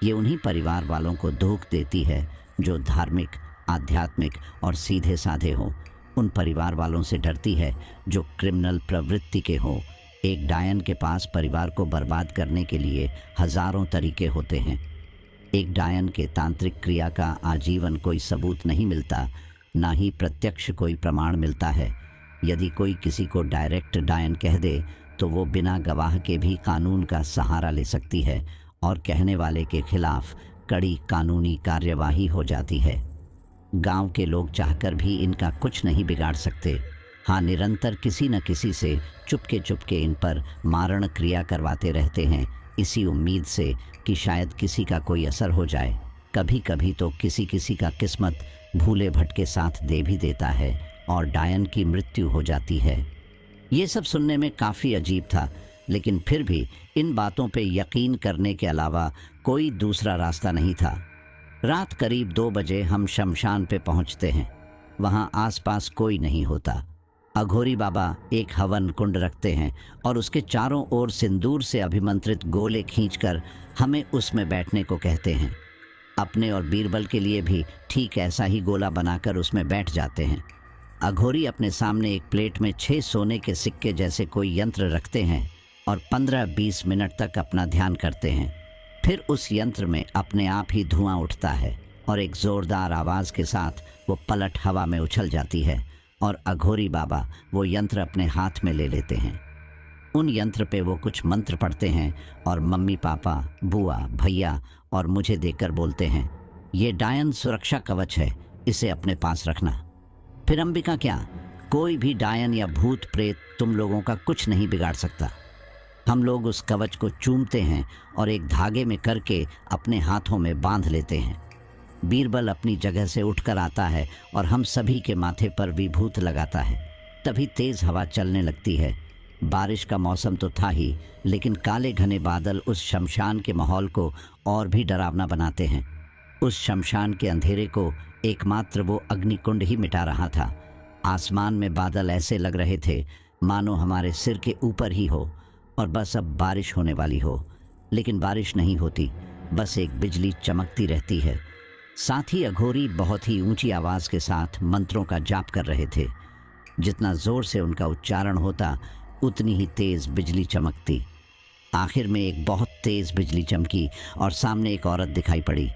ये उन्हीं परिवार वालों को दुख देती है जो धार्मिक, आध्यात्मिक और सीधे साधे हों। उन परिवार वालों से डरती है जो क्रिमिनल प्रवृत्ति के हों। एक डायन के पास परिवार को बर्बाद करने के लिए हजारों तरीके होते हैं। एक डायन के तांत्रिक क्रिया का आजीवन कोई सबूत नहीं मिलता, ना ही प्रत्यक्ष कोई प्रमाण मिलता है। यदि कोई किसी को डायरेक्ट डायन कह दे तो वो बिना गवाह के भी कानून का सहारा ले सकती है और कहने वाले के खिलाफ कड़ी कानूनी कार्यवाही हो जाती है। गांव के लोग चाहकर भी इनका कुछ नहीं बिगाड़ सकते। हाँ, निरंतर किसी न किसी से चुपके चुपके इन पर मारण क्रिया करवाते रहते हैं, इसी उम्मीद से कि शायद किसी का कोई असर हो जाए। कभी कभी तो किसी किसी का किस्मत भूले भटके साथ दे भी देता है और डायन की मृत्यु हो जाती है। ये सब सुनने में काफ़ी अजीब था, लेकिन फिर भी इन बातों पे यकीन करने के अलावा कोई दूसरा रास्ता नहीं था। रात करीब 2 बजे हम शमशान पे पहुंचते हैं। वहाँ आसपास कोई नहीं होता। अघोरी बाबा एक हवन कुंड रखते हैं और उसके चारों ओर सिंदूर से अभिमंत्रित गोले खींचकर हमें उसमें बैठने को कहते हैं। अपने और बीरबल के लिए भी ठीक ऐसा ही गोला बनाकर उसमें बैठ जाते हैं। अघोरी अपने सामने एक प्लेट में 6 सोने के सिक्के जैसे कोई यंत्र रखते हैं और 15-20 मिनट तक अपना ध्यान करते हैं। फिर उस यंत्र में अपने आप ही धुआं उठता है और एक ज़ोरदार आवाज़ के साथ वो पलट हवा में उछल जाती है और अघोरी बाबा वो यंत्र अपने हाथ में ले लेते हैं। उन यंत्र पे वो कुछ मंत्र पढ़ते हैं और मम्मी पापा, बुआ, भैया और मुझे देखकर बोलते हैं, ये डायन सुरक्षा कवच है, इसे अपने पास रखना। फिर अंबिका क्या, कोई भी डायन या भूत प्रेत तुम लोगों का कुछ नहीं बिगाड़ सकता। हम लोग उस कवच को चूमते हैं और एक धागे में करके अपने हाथों में बांध लेते हैं। बीरबल अपनी जगह से उठकर आता है और हम सभी के माथे पर विभूत लगाता है। तभी तेज हवा चलने लगती है। बारिश का मौसम तो था ही, लेकिन काले घने बादल उस शमशान के माहौल को और भी डरावना बनाते हैं। उस शमशान के अंधेरे को एकमात्र वो अग्निकुंड ही मिटा रहा था। आसमान में बादल ऐसे लग रहे थे मानो हमारे सिर के ऊपर ही हो और बस अब बारिश होने वाली हो, लेकिन बारिश नहीं होती, बस एक बिजली चमकती रहती है। साथ ही अघोरी बहुत ही ऊंची आवाज़ के साथ मंत्रों का जाप कर रहे थे। जितना जोर से उनका उच्चारण होता उतनी ही तेज बिजली चमकती। आखिर में एक बहुत तेज बिजली चमकी और सामने एक औरत दिखाई पड़ी।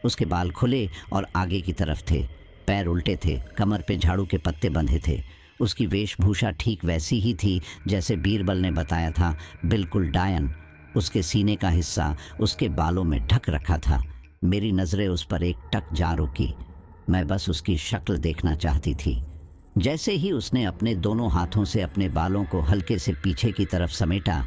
उसके बाल खुले और आगे की तरफ थे, पैर उल्टे थे, कमर पे झाड़ू के पत्ते बंधे थे। उसकी वेशभूषा ठीक वैसी ही थी जैसे बीरबल ने बताया था, बिल्कुल डायन। उसके सीने का हिस्सा उसके बालों में ढक रखा था। मेरी नज़रें उस पर एक टक जा रुकी। मैं बस उसकी शक्ल देखना चाहती थी। जैसे ही उसने अपने दोनों हाथों से अपने बालों को हल्के से पीछे की तरफ समेटा,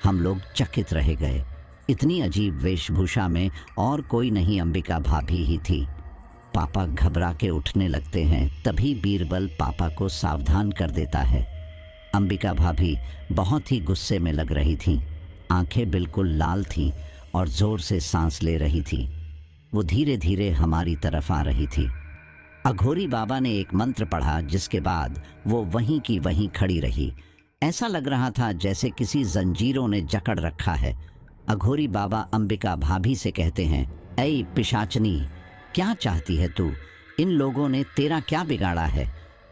हम लोग चकित रह गए। इतनी अजीब वेशभूषा में और कोई नहीं, अंबिका भाभी ही थी। पापा घबरा के उठने लगते हैं, तभी बीरबल पापा को सावधान कर देता है। अंबिका भाभी बहुत ही गुस्से में लग रही थीं। आंखें बिल्कुल लाल थीं और जोर से सांस ले रही थी। वो धीरे धीरे हमारी तरफ आ रही थी। अघोरी बाबा ने एक मंत्र पढ़ा, जिसके बाद वो वहीं की वहीं खड़ी रही। ऐसा लग रहा था जैसे किसी जंजीरों ने जकड़ रखा है। अघोरी बाबा अंबिका भाभी से कहते हैं, ऐ पिशाचनी, क्या चाहती है तू? इन लोगों ने तेरा क्या बिगाड़ा है?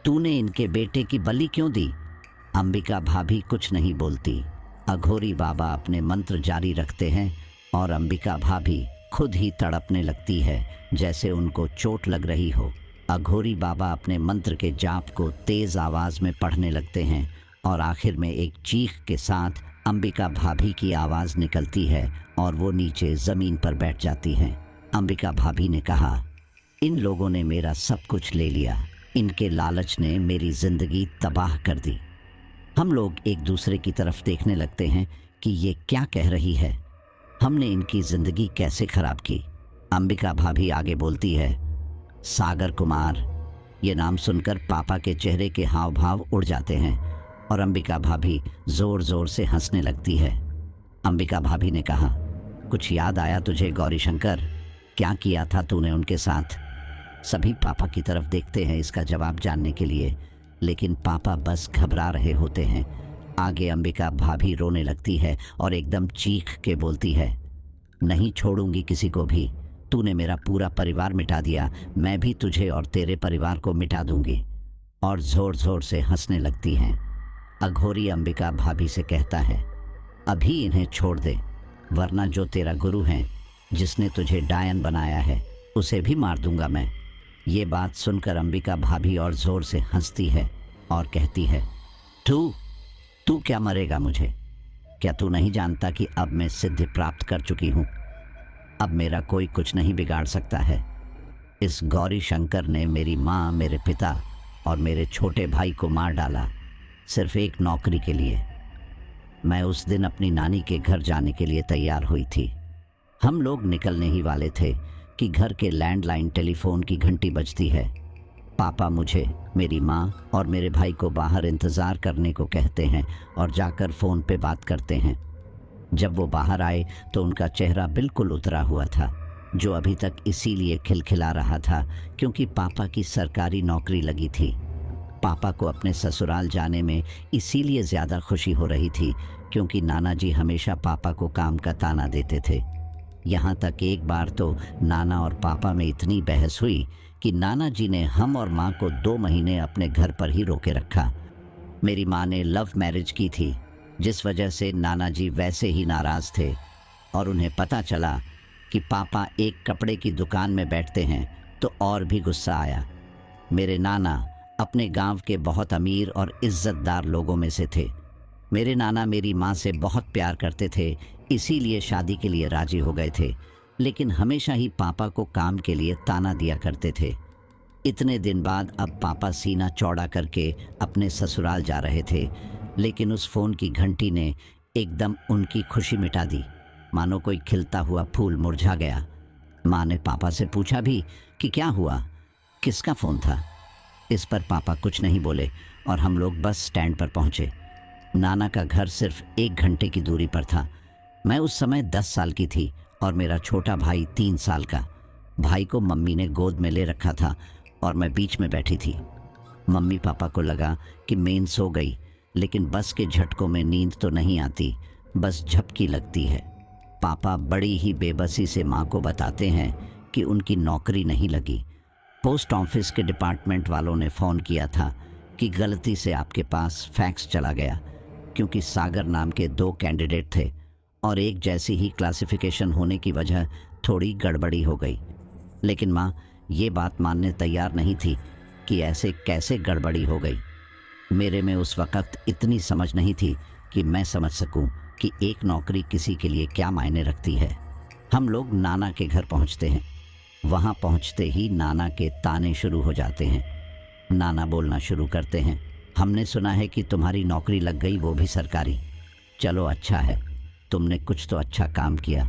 तूने इनके बेटे की बलि क्यों दी? अंबिका भाभी कुछ नहीं बोलती। अघोरी बाबा अपने मंत्र जारी रखते हैं और अंबिका भाभी खुद ही तड़पने लगती है जैसे उनको चोट लग रही हो। अघोरी बाबा अपने मंत्र के जाप को तेज आवाज में पढ़ने लगते हैं और आखिर में एक चीख के साथ अंबिका भाभी की आवाज निकलती है और वो नीचे जमीन पर बैठ जाती हैं। अंबिका भाभी ने कहा, इन लोगों ने मेरा सब कुछ ले लिया, इनके लालच ने मेरी जिंदगी तबाह कर दी। हम लोग एक दूसरे की तरफ देखने लगते हैं कि ये क्या कह रही है, हमने इनकी जिंदगी कैसे खराब की। अंबिका भाभी आगे बोलती है, सागर कुमार। ये नाम सुनकर पापा के चेहरे के हाव भाव उड़ जाते हैं और अंबिका भाभी जोर जोर से हंसने लगती है। अंबिका भाभी ने कहा, कुछ याद आया तुझे गौरी शंकर? क्या किया था तूने उनके साथ? सभी पापा की तरफ देखते हैं इसका जवाब जानने के लिए, लेकिन पापा बस घबरा रहे होते हैं। आगे अंबिका भाभी रोने लगती है और एकदम चीख के बोलती है, नहीं छोड़ूंगी किसी को भी। तूने मेरा पूरा परिवार मिटा दिया, मैं भी तुझे और तेरे परिवार को मिटा दूंगी। और जोर जोर से हंसने लगती हैं। अघोरी अंबिका भाभी से कहता है, अभी इन्हें छोड़ दे, वरना जो तेरा गुरु है, जिसने तुझे डायन बनाया है, उसे भी मार दूंगा मैं। ये बात सुनकर अंबिका भाभी और जोर से हंसती है और कहती है, तू क्या मरेगा मुझे? क्या तू नहीं जानता कि अब मैं सिद्धि प्राप्त कर चुकी हूं? अब मेरा कोई कुछ नहीं बिगाड़ सकता है। इस गौरी शंकर ने मेरी माँ, मेरे पिता और मेरे छोटे भाई को मार डाला, सिर्फ एक नौकरी के लिए। मैं उस दिन अपनी नानी के घर जाने के लिए तैयार हुई थी। हम लोग निकलने ही वाले थे कि घर के लैंडलाइन टेलीफोन की घंटी बजती है। पापा मुझे, मेरी माँ और मेरे भाई को बाहर इंतज़ार करने को कहते हैं और जाकर फ़ोन पे बात करते हैं। जब वो बाहर आए तो उनका चेहरा बिल्कुल उतरा हुआ था, जो अभी तक इसीलिए खिलखिला रहा था क्योंकि पापा की सरकारी नौकरी लगी थी। पापा को अपने ससुराल जाने में इसीलिए ज़्यादा खुशी हो रही थी क्योंकि नाना जी हमेशा पापा को काम का ताना देते थे। यहाँ तक एक बार तो नाना और पापा में इतनी बहस हुई कि नाना जी ने हम और माँ को 2 महीने अपने घर पर ही रोके रखा। मेरी माँ ने लव मैरिज की थी, जिस वजह से नाना जी वैसे ही नाराज़ थे और उन्हें पता चला कि पापा एक कपड़े की दुकान में बैठते हैं तो और भी गुस्सा आया। मेरे नाना अपने गांव के बहुत अमीर और इज्जतदार लोगों में से थे। मेरे नाना मेरी माँ से बहुत प्यार करते थे, इसीलिए शादी के लिए राजी हो गए थे, लेकिन हमेशा ही पापा को काम के लिए ताना दिया करते थे। इतने दिन बाद अब पापा सीना चौड़ा करके अपने ससुराल जा रहे थे, लेकिन उस फ़ोन की घंटी ने एकदम उनकी खुशी मिटा दी, मानो कोई खिलता हुआ फूल मुरझा गया। माँ ने पापा से पूछा भी कि क्या हुआ, किसका फ़ोन था? इस पर पापा कुछ नहीं बोले और हम लोग बस स्टैंड पर पहुँचे। नाना का घर सिर्फ 1 घंटे की दूरी पर था। मैं उस समय 10 साल की थी और मेरा छोटा भाई 3 साल का। भाई को मम्मी ने गोद में ले रखा था और मैं बीच में बैठी थी। मम्मी पापा को लगा कि मेन सो गई, लेकिन बस के झटकों में नींद तो नहीं आती, बस झपकी लगती है। पापा बड़ी ही बेबसी से माँ को बताते हैं कि उनकी नौकरी नहीं लगी। पोस्ट ऑफिस के डिपार्टमेंट वालों ने फ़ोन किया था कि गलती से आपके पास फैक्स चला गया, क्योंकि सागर नाम के 2 कैंडिडेट थे और एक जैसी ही क्लासिफिकेशन होने की वजह थोड़ी गड़बड़ी हो गई। लेकिन माँ ये बात मानने तैयार नहीं थी कि ऐसे कैसे गड़बड़ी हो गई। मेरे में उस वक़्त इतनी समझ नहीं थी कि मैं समझ सकूं कि एक नौकरी किसी के लिए क्या मायने रखती है। हम लोग नाना के घर पहुंचते हैं। वहां पहुंचते ही नाना के ताने शुरू हो जाते हैं। नाना बोलना शुरू करते हैं, हमने सुना है कि तुम्हारी नौकरी लग गई, वो भी सरकारी। चलो अच्छा है, तुमने कुछ तो अच्छा काम किया।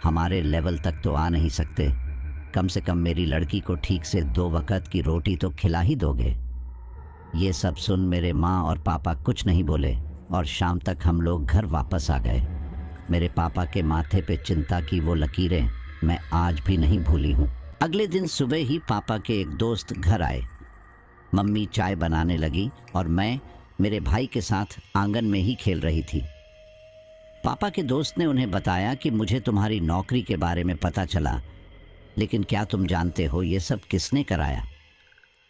हमारे लेवल तक तो आ नहीं सकते, कम से कम मेरी लड़की को ठीक से 2 वक्त की रोटी तो खिला ही दोगे। ये सब सुन मेरे माँ और पापा कुछ नहीं बोले और शाम तक हम लोग घर वापस आ गए। मेरे पापा के माथे पे चिंता की वो लकीरें मैं आज भी नहीं भूली हूँ। अगले दिन सुबह ही पापा के एक दोस्त घर आए। मम्मी चाय बनाने लगी और मैं मेरे भाई के साथ आंगन में ही खेल रही थी। पापा के दोस्त ने उन्हें बताया कि मुझे तुम्हारी नौकरी के बारे में पता चला, लेकिन क्या तुम जानते हो ये सब किसने कराया?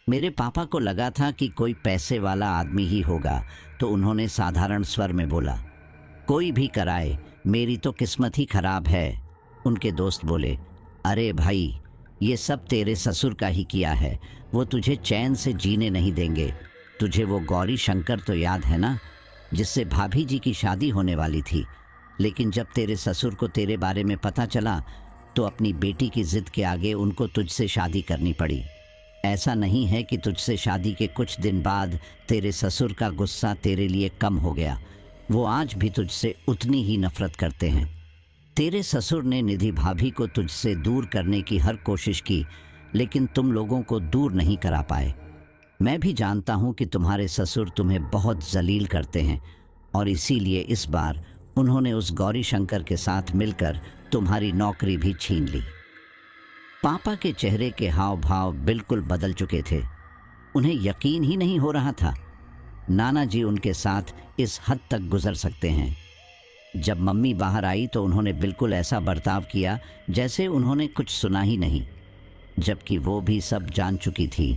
मेरे पापा को लगा था कि कोई पैसे वाला आदमी ही होगा, तो उन्होंने साधारण स्वर में बोला, कोई भी कराए, मेरी तो किस्मत ही खराब है। उनके दोस्त बोले, अरे भाई, ये सब तेरे ससुर का ही किया है। वो तुझे चैन से जीने नहीं देंगे। तुझे वो गौरी शंकर तो याद है ना, जिससे भाभी जी की शादी होने वाली थी। लेकिन जब तेरे ससुर को तेरे बारे में पता चला तो अपनी बेटी की जिद के आगे उनको तुझसे शादी करनी पड़ी। ऐसा नहीं है कि तुझसे शादी के कुछ दिन बाद तेरे ससुर का गुस्सा तेरे लिए कम हो गया। वो आज भी तुझसे उतनी ही नफरत करते हैं। तेरे ससुर ने निधि भाभी को तुझसे दूर करने की हर कोशिश की, लेकिन तुम लोगों को दूर नहीं करा पाए। मैं भी जानता हूं कि तुम्हारे ससुर तुम्हें बहुत जलील करते हैं और इसीलिए इस बार उन्होंने उस गौरी शंकर के साथ मिलकर तुम्हारी नौकरी भी छीन ली। पापा के चेहरे के हाव भाव बिल्कुल बदल चुके थे। उन्हें यकीन ही नहीं हो रहा था नाना जी उनके साथ इस हद तक गुजर सकते हैं। जब मम्मी बाहर आई तो उन्होंने बिल्कुल ऐसा बर्ताव किया जैसे उन्होंने कुछ सुना ही नहीं, जबकि वो भी सब जान चुकी थी।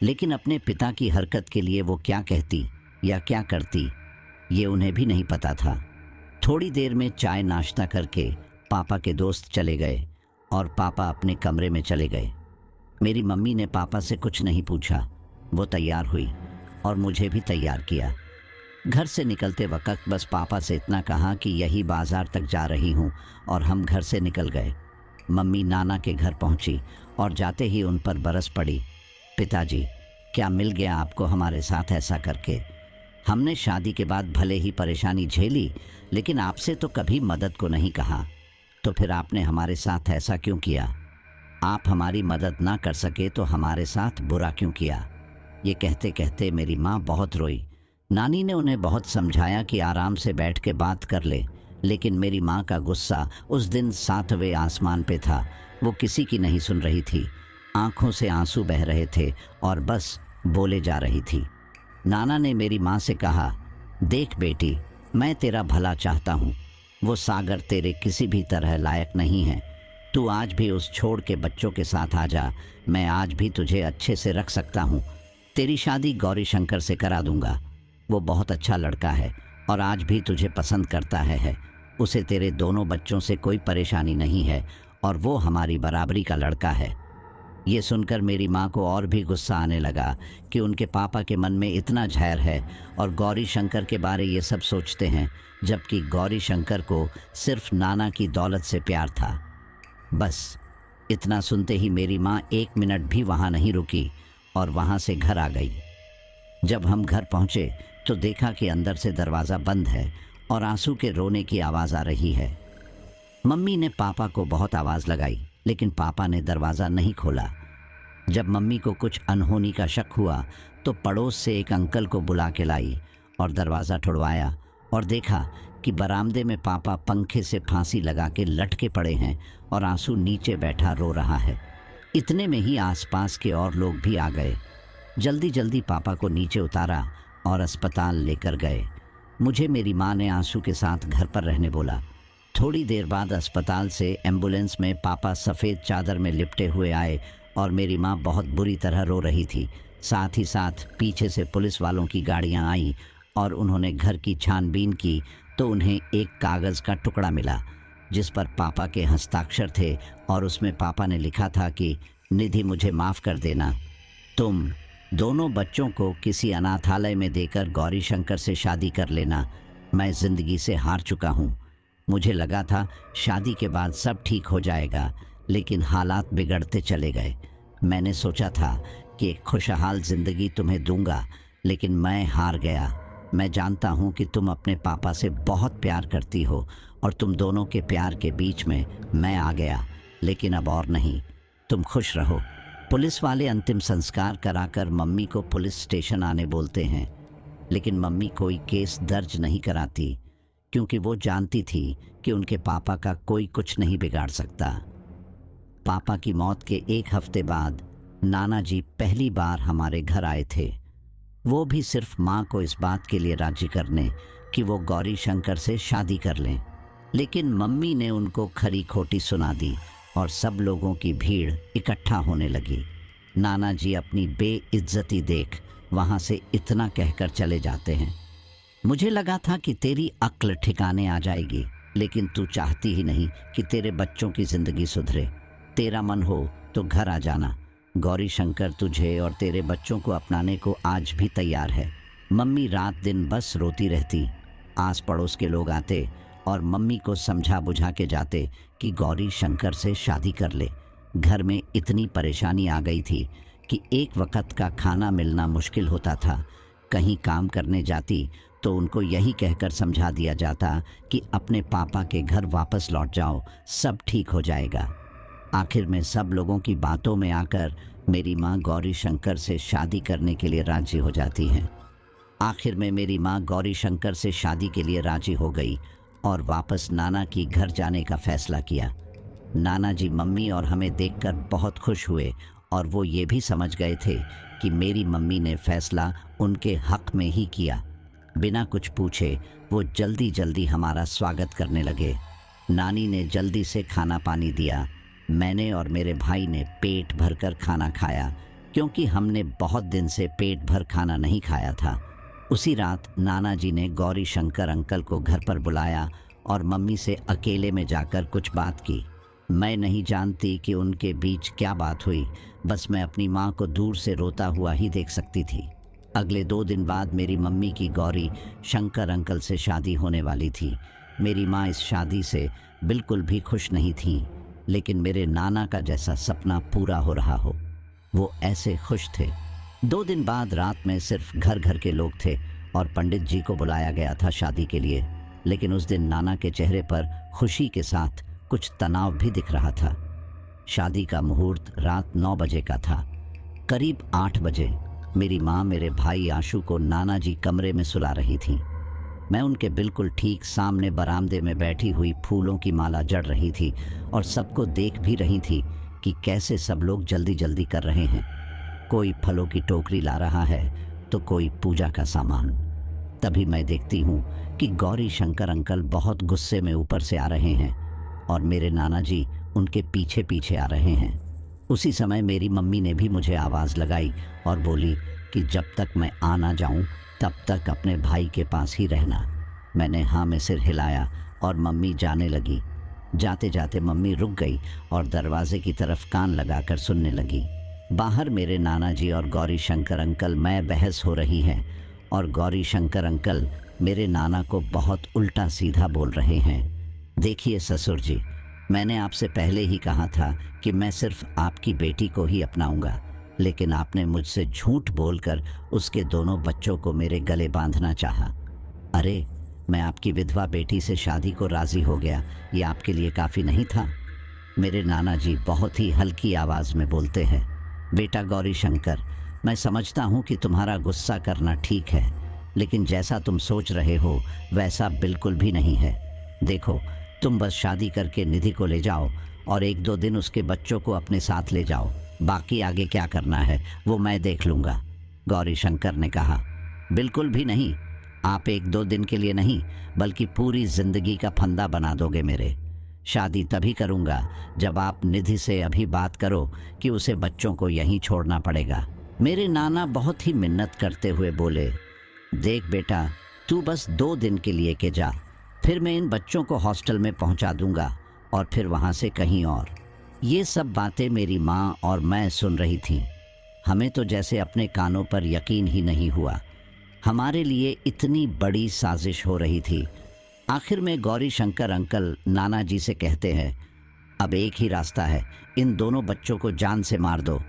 लेकिन अपने पिता की हरकत के लिए वो क्या कहती या क्या करती, ये उन्हें भी नहीं पता था। थोड़ी देर में चाय नाश्ता करके पापा के दोस्त चले गए और पापा अपने कमरे में चले गए। मेरी मम्मी ने पापा से कुछ नहीं पूछा। वो तैयार हुई और मुझे भी तैयार किया। घर से निकलते वक्त बस पापा से इतना कहा कि यही बाजार तक जा रही हूँ, और हम घर से निकल गए। मम्मी नाना के घर पहुँची और जाते ही उन पर बरस पड़ी, पिताजी, क्या मिल गया आपको हमारे साथ ऐसा करके? हमने शादी के बाद भले ही परेशानी झेली, लेकिन आपसे तो कभी मदद को नहीं कहा, तो फिर आपने हमारे साथ ऐसा क्यों किया? आप हमारी मदद ना कर सके तो हमारे साथ बुरा क्यों किया? ये कहते कहते मेरी माँ बहुत रोई। नानी ने उन्हें बहुत समझाया कि आराम से बैठ के बात कर ले, लेकिन मेरी माँ का गुस्सा उस दिन 7वें आसमान पे था। वो किसी की नहीं सुन रही थी। आंखों से आंसू बह रहे थे और बस बोले जा रही थी। नाना ने मेरी माँ से कहा, देख बेटी, मैं तेरा भला चाहता हूँ। वो सागर तेरे किसी भी तरह लायक नहीं है। तू आज भी उस छोड़ के बच्चों के साथ आ जा। मैं आज भी तुझे अच्छे से रख सकता हूँ। तेरी शादी गौरी शंकर से करा दूंगा। वो बहुत अच्छा लड़का है और आज भी तुझे पसंद करता है। उसे तेरे दोनों बच्चों से कोई परेशानी नहीं है और वो हमारी बराबरी का लड़का है। ये सुनकर मेरी माँ को और भी गुस्सा आने लगा कि उनके पापा के मन में इतना झैर है और गौरी शंकर के बारे ये सब सोचते हैं, जबकि गौरी शंकर को सिर्फ नाना की दौलत से प्यार था। बस इतना सुनते ही मेरी माँ 1 मिनट भी वहाँ नहीं रुकी और वहाँ से घर आ गई। जब हम घर पहुँचे तो देखा कि अंदर से दरवाज़ा बंद है और आंसू के रोने की आवाज़ आ रही है। मम्मी ने पापा को बहुत आवाज़ लगाई, लेकिन पापा ने दरवाज़ा नहीं खोला। जब मम्मी को कुछ अनहोनी का शक हुआ तो पड़ोस से एक अंकल को बुला के लाई और दरवाज़ा ठुड़वाया और देखा कि बरामदे में पापा पंखे से फांसी लगा के लटके पड़े हैं और आंसू नीचे बैठा रो रहा है। इतने में ही आसपास के और लोग भी आ गए। जल्दी जल्दी पापा को नीचे उतारा और अस्पताल लेकर गए। मुझे मेरी माँ ने आंसू के साथ घर पर रहने बोला। थोड़ी देर बाद अस्पताल से एम्बुलेंस में पापा सफ़ेद चादर में लिपटे हुए आए और मेरी माँ बहुत बुरी तरह रो रही थी। साथ ही साथ पीछे से पुलिस वालों की गाड़ियाँ आईं और उन्होंने घर की छानबीन की तो उन्हें एक कागज़ का टुकड़ा मिला जिस पर पापा के हस्ताक्षर थे और उसमें पापा ने लिखा था कि निधि, मुझे माफ़ कर देना। तुम दोनों बच्चों को किसी अनाथालय में देकर गौरी शंकर से शादी कर लेना। मैं ज़िंदगी से हार चुका हूँ। मुझे लगा था शादी के बाद सब ठीक हो जाएगा, लेकिन हालात बिगड़ते चले गए। मैंने सोचा था कि एक खुशहाल ज़िंदगी तुम्हें दूंगा, लेकिन मैं हार गया। मैं जानता हूँ कि तुम अपने पापा से बहुत प्यार करती हो और तुम दोनों के प्यार के बीच में मैं आ गया, लेकिन अब और नहीं। तुम खुश रहो। पुलिस वाले अंतिम संस्कार कराकर मम्मी को पुलिस स्टेशन आने बोलते हैं, लेकिन मम्मी कोई केस दर्ज नहीं कराती क्योंकि वो जानती थी कि उनके पापा का कोई कुछ नहीं बिगाड़ सकता। पापा की मौत के 1 हफ्ते बाद नाना जी पहली बार हमारे घर आए थे। वो भी सिर्फ माँ को इस बात के लिए राजी करने कि वो गौरी शंकर से शादी कर लें, लेकिन मम्मी ने उनको खरी खोटी सुना दी और सब लोगों की भीड़ इकट्ठा होने लगी। नाना जी अपनी बेइज्जती देख वहाँ से इतना कहकर चले जाते हैं, मुझे लगा था कि तेरी अक्ल ठिकाने आ जाएगी, लेकिन तू चाहती ही नहीं कि तेरे बच्चों की जिंदगी सुधरे। तेरा मन हो तो घर आ जाना। गौरी शंकर तुझे और तेरे बच्चों को अपनाने को आज भी तैयार है। मम्मी रात दिन बस रोती रहती। आस पड़ोस के लोग आते और मम्मी को समझा बुझा के जाते कि गौरी शंकर से शादी कर ले। घर में इतनी परेशानी आ गई थी कि एक वक्त का खाना मिलना मुश्किल होता था। कहीं काम करने जाती तो उनको यही कहकर समझा दिया जाता कि अपने पापा के घर वापस लौट जाओ, सब ठीक हो जाएगा। आखिर में सब लोगों की बातों में आकर मेरी माँ गौरी शंकर से शादी करने के लिए राजी हो जाती हैं। आखिर में मेरी माँ गौरी शंकर से शादी के लिए राजी हो गई और वापस नाना की घर जाने का फैसला किया। नाना जी मम्मी और हमें देखकर बहुत खुश हुए और वो ये भी समझ गए थे कि मेरी मम्मी ने फैसला उनके हक में ही किया। बिना कुछ पूछे वो जल्दी जल्दी हमारा स्वागत करने लगे। नानी ने जल्दी से खाना पानी दिया। मैंने और मेरे भाई ने पेट भरकर खाना खाया, क्योंकि हमने बहुत दिन से पेट भर खाना नहीं खाया था। उसी रात नाना जी ने गौरी शंकर अंकल को घर पर बुलाया और मम्मी से अकेले में जाकर कुछ बात की। मैं नहीं जानती कि उनके बीच क्या बात हुई, बस मैं अपनी माँ को दूर से रोता हुआ ही देख सकती थी। अगले 2 दिन बाद मेरी मम्मी की गौरी शंकर अंकल से शादी होने वाली थी। मेरी माँ इस शादी से बिल्कुल भी खुश नहीं थी, लेकिन मेरे नाना का जैसा सपना पूरा हो रहा हो, वो ऐसे खुश थे। 2 दिन बाद रात में सिर्फ घर घर के लोग थे और पंडित जी को बुलाया गया था शादी के लिए। लेकिन उस दिन नाना के चेहरे पर खुशी के साथ कुछ तनाव भी दिख रहा था। शादी का मुहूर्त रात 9 बजे का था। करीब 8 बजे मेरी माँ मेरे भाई आशु को नाना जी कमरे में सुला रही थी। मैं उनके बिल्कुल ठीक सामने बरामदे में बैठी हुई फूलों की माला जड़ रही थी और सबको देख भी रही थी कि कैसे सब लोग जल्दी जल्दी कर रहे हैं। कोई फलों की टोकरी ला रहा है तो कोई पूजा का सामान। तभी मैं देखती हूँ कि गौरी शंकर अंकल बहुत गुस्से में ऊपर से आ रहे हैं और मेरे नाना जी उनके पीछे पीछे आ रहे हैं। उसी समय मेरी मम्मी ने भी मुझे आवाज़ लगाई और बोली कि जब तक मैं आ ना जाऊँ तब तक अपने भाई के पास ही रहना। मैंने हाँ में सिर हिलाया और मम्मी जाने लगी। जाते जाते मम्मी रुक गई और दरवाजे की तरफ कान लगाकर सुनने लगी। बाहर मेरे नाना जी और गौरी शंकर अंकल मैं बहस हो रही है और गौरी शंकर अंकल मेरे नाना को बहुत उल्टा सीधा बोल रहे हैं। देखिए ससुर जी, मैंने आपसे पहले ही कहा था कि मैं सिर्फ आपकी बेटी को ही अपनाऊंगा, लेकिन आपने मुझसे झूठ बोलकर उसके दोनों बच्चों को मेरे गले बांधना चाहा। अरे, मैं आपकी विधवा बेटी से शादी को राजी हो गया, ये आपके लिए काफ़ी नहीं था? मेरे नाना जी बहुत ही हल्की आवाज़ में बोलते हैं, बेटा गौरी शंकर, मैं समझता हूँ कि तुम्हारा गुस्सा करना ठीक है, लेकिन जैसा तुम सोच रहे हो वैसा बिल्कुल भी नहीं है। देखो, तुम बस शादी करके निधि को ले जाओ और 1-2 दिन उसके बच्चों को अपने साथ ले जाओ। बाकी आगे क्या करना है वो मैं देख लूँगा। गौरी शंकर ने कहा, बिल्कुल भी नहीं। आप 1-2 दिन के लिए नहीं, बल्कि पूरी जिंदगी का फंदा बना दोगे मेरे। शादी तभी करूँगा जब आप निधि से अभी बात करो कि उसे बच्चों को यहीं छोड़ना पड़ेगा। मेरे नाना बहुत ही मिन्नत करते हुए बोले, देख बेटा, तू बस 2 दिन के लिए के जा, फिर मैं इन बच्चों को हॉस्टल में पहुंचा दूंगा और फिर वहां से कहीं और। ये सब बातें मेरी माँ और मैं सुन रही थी। हमें तो जैसे अपने कानों पर यकीन ही नहीं हुआ। हमारे लिए इतनी बड़ी साजिश हो रही थी। आखिर में गौरी शंकर अंकल नाना जी से कहते हैं, अब एक ही रास्ता है, इन दोनों बच्चों को जान से मार दो।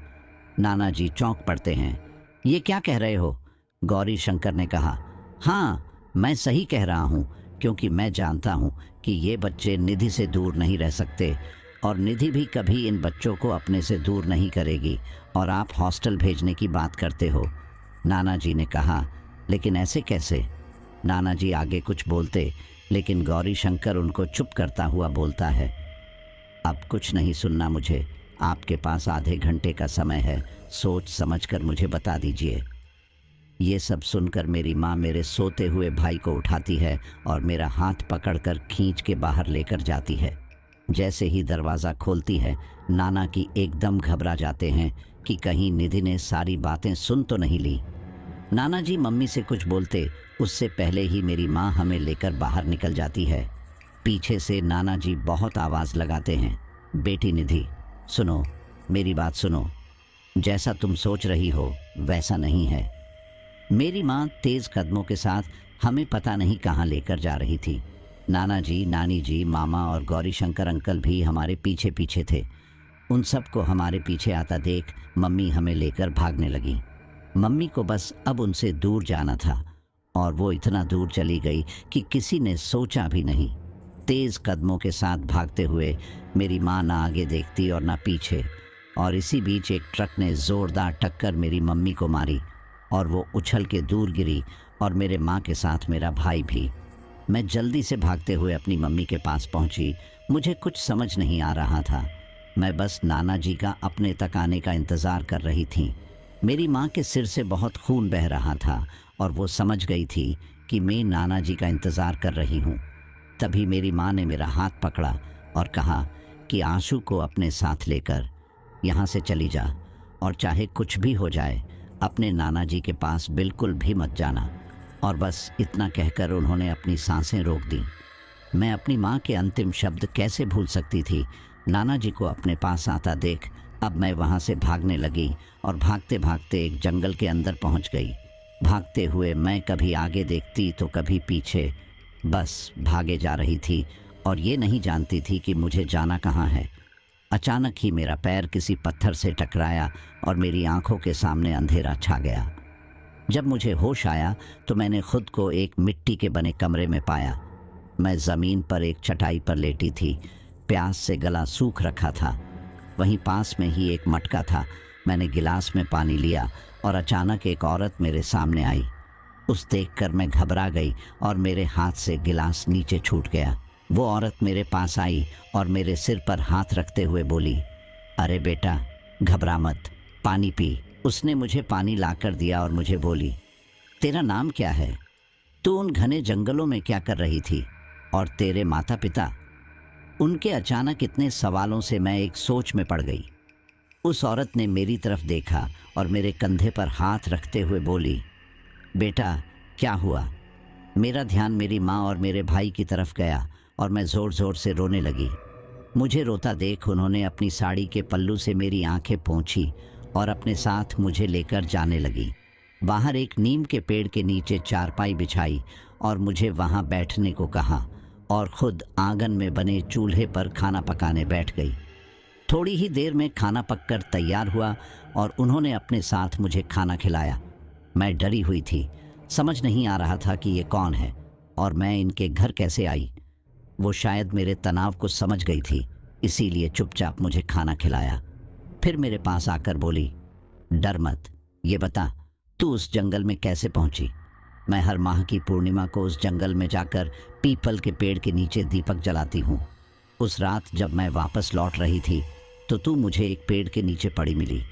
नाना जी चौंक पड़ते हैं। ये क्या कह रहे हो? गौरी शंकर ने कहा, हाँ, मैं सही कह रहा हूँ, क्योंकि मैं जानता हूँ कि ये बच्चे निधि से दूर नहीं रह सकते और निधि भी कभी इन बच्चों को अपने से दूर नहीं करेगी, और आप हॉस्टल भेजने की बात करते हो। नाना जी ने कहा, लेकिन ऐसे कैसे? नाना जी आगे कुछ बोलते, लेकिन गौरी शंकर उनको चुप करता हुआ बोलता है, अब कुछ नहीं सुनना मुझे, आपके पास आधे घंटे का समय है, सोच समझकर मुझे बता दीजिए। ये सब सुनकर मेरी माँ मेरे सोते हुए भाई को उठाती है और मेरा हाथ पकड़कर खींच के बाहर लेकर जाती है। जैसे ही दरवाज़ा खोलती है, नाना की एकदम घबरा जाते हैं कि कहीं निधि ने सारी बातें सुन तो नहीं ली। नाना जी मम्मी से कुछ बोलते उससे पहले ही मेरी माँ हमें लेकर बाहर निकल जाती है। पीछे से नाना जी बहुत आवाज़ लगाते हैं, बेटी निधि सुनो, मेरी बात सुनो, जैसा तुम सोच रही हो वैसा नहीं है। मेरी माँ तेज़ कदमों के साथ हमें पता नहीं कहाँ लेकर जा रही थी। नाना जी, नानी जी, मामा और गौरी शंकर अंकल भी हमारे पीछे पीछे थे। उन सबको हमारे पीछे आता देख मम्मी हमें लेकर भागने लगी। मम्मी को बस अब उनसे दूर जाना था और वो इतना दूर चली गई कि किसी ने सोचा भी नहीं। तेज़ कदमों के साथ भागते हुए मेरी माँ ना आगे देखती और ना पीछे, और इसी बीच एक ट्रक ने ज़ोरदार टक्कर मेरी मम्मी को मारी और वो उछल के दूर गिरी, और मेरे माँ के साथ मेरा भाई भी। मैं जल्दी से भागते हुए अपनी मम्मी के पास पहुँची। मुझे कुछ समझ नहीं आ रहा था। मैं बस नाना जी का अपने तक आने का इंतज़ार कर रही थी। मेरी माँ के सिर से बहुत खून बह रहा था और वो समझ गई थी कि मैं नाना जी का इंतज़ार कर रही हूँ। तभी मेरी माँ ने मेरा हाथ पकड़ा और कहा कि आंसू को अपने साथ लेकर यहाँ से चली जा, और चाहे कुछ भी हो जाए अपने नाना जी के पास बिल्कुल भी मत जाना। और बस इतना कहकर उन्होंने अपनी सांसें रोक दी। मैं अपनी माँ के अंतिम शब्द कैसे भूल सकती थी। नाना जी को अपने पास आता देख अब मैं वहाँ से भागने लगी और भागते भागते एक जंगल के अंदर पहुँच गई। भागते हुए मैं कभी आगे देखती तो कभी पीछे, बस भागे जा रही थी और ये नहीं जानती थी कि मुझे जाना कहाँ है। अचानक ही मेरा पैर किसी पत्थर से टकराया और मेरी आंखों के सामने अंधेरा छा गया। जब मुझे होश आया तो मैंने खुद को एक मिट्टी के बने कमरे में पाया। मैं ज़मीन पर एक चटाई पर लेटी थी। प्यास से गला सूख रखा था। वहीं पास में ही एक मटका था। मैंने गिलास में पानी लिया और अचानक एक औरत मेरे सामने आई। उस देखकर मैं घबरा गई और मेरे हाथ से गिलास नीचे छूट गया। वो औरत मेरे पास आई और मेरे सिर पर हाथ रखते हुए बोली, अरे बेटा घबरा मत, पानी पी। उसने मुझे पानी लाकर दिया और मुझे बोली, तेरा नाम क्या है? तू उन घने जंगलों में क्या कर रही थी? और तेरे माता पिता? उनके अचानक इतने सवालों से मैं एक सोच में पड़ गई। उस औरत ने मेरी तरफ देखा और मेरे कंधे पर हाथ रखते हुए बोली, बेटा क्या हुआ? मेरा ध्यान मेरी माँ और मेरे भाई की तरफ गया और मैं ज़ोर ज़ोर से रोने लगी। मुझे रोता देख उन्होंने अपनी साड़ी के पल्लू से मेरी आंखें पोंछी और अपने साथ मुझे लेकर जाने लगी। बाहर एक नीम के पेड़ के नीचे चारपाई बिछाई और मुझे वहाँ बैठने को कहा और खुद आंगन में बने चूल्हे पर खाना पकाने बैठ गई। थोड़ी ही देर में खाना पककर तैयार हुआ और उन्होंने अपने साथ मुझे खाना खिलाया। मैं डरी हुई थी, समझ नहीं आ रहा था कि ये कौन है और मैं इनके घर कैसे आई। वो शायद मेरे तनाव को समझ गई थी, इसीलिए चुपचाप मुझे खाना खिलाया। फिर मेरे पास आकर बोली, डर मत, ये बता तू उस जंगल में कैसे पहुंची? मैं हर माह की पूर्णिमा को उस जंगल में जाकर पीपल के पेड़ के नीचे दीपक जलाती हूँ। उस रात जब मैं वापस लौट रही थी तो तू मुझे एक पेड़ के नीचे पड़ी मिली।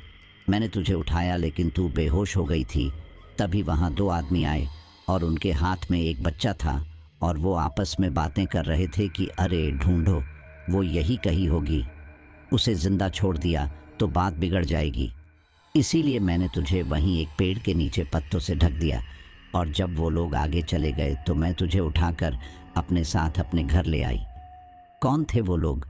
मैंने तुझे उठाया लेकिन तू बेहोश हो गई थी। तभी वहाँ 2 आदमी आए और उनके हाथ में एक बच्चा था और वो आपस में बातें कर रहे थे कि अरे ढूंढो, वो यही कही होगी, उसे जिंदा छोड़ दिया तो बात बिगड़ जाएगी। इसीलिए मैंने तुझे वहीं एक पेड़ के नीचे पत्तों से ढक दिया और जब वो लोग आगे चले गए तो मैं तुझे उठाकर अपने साथ अपने घर ले आई। कौन थे वो लोग?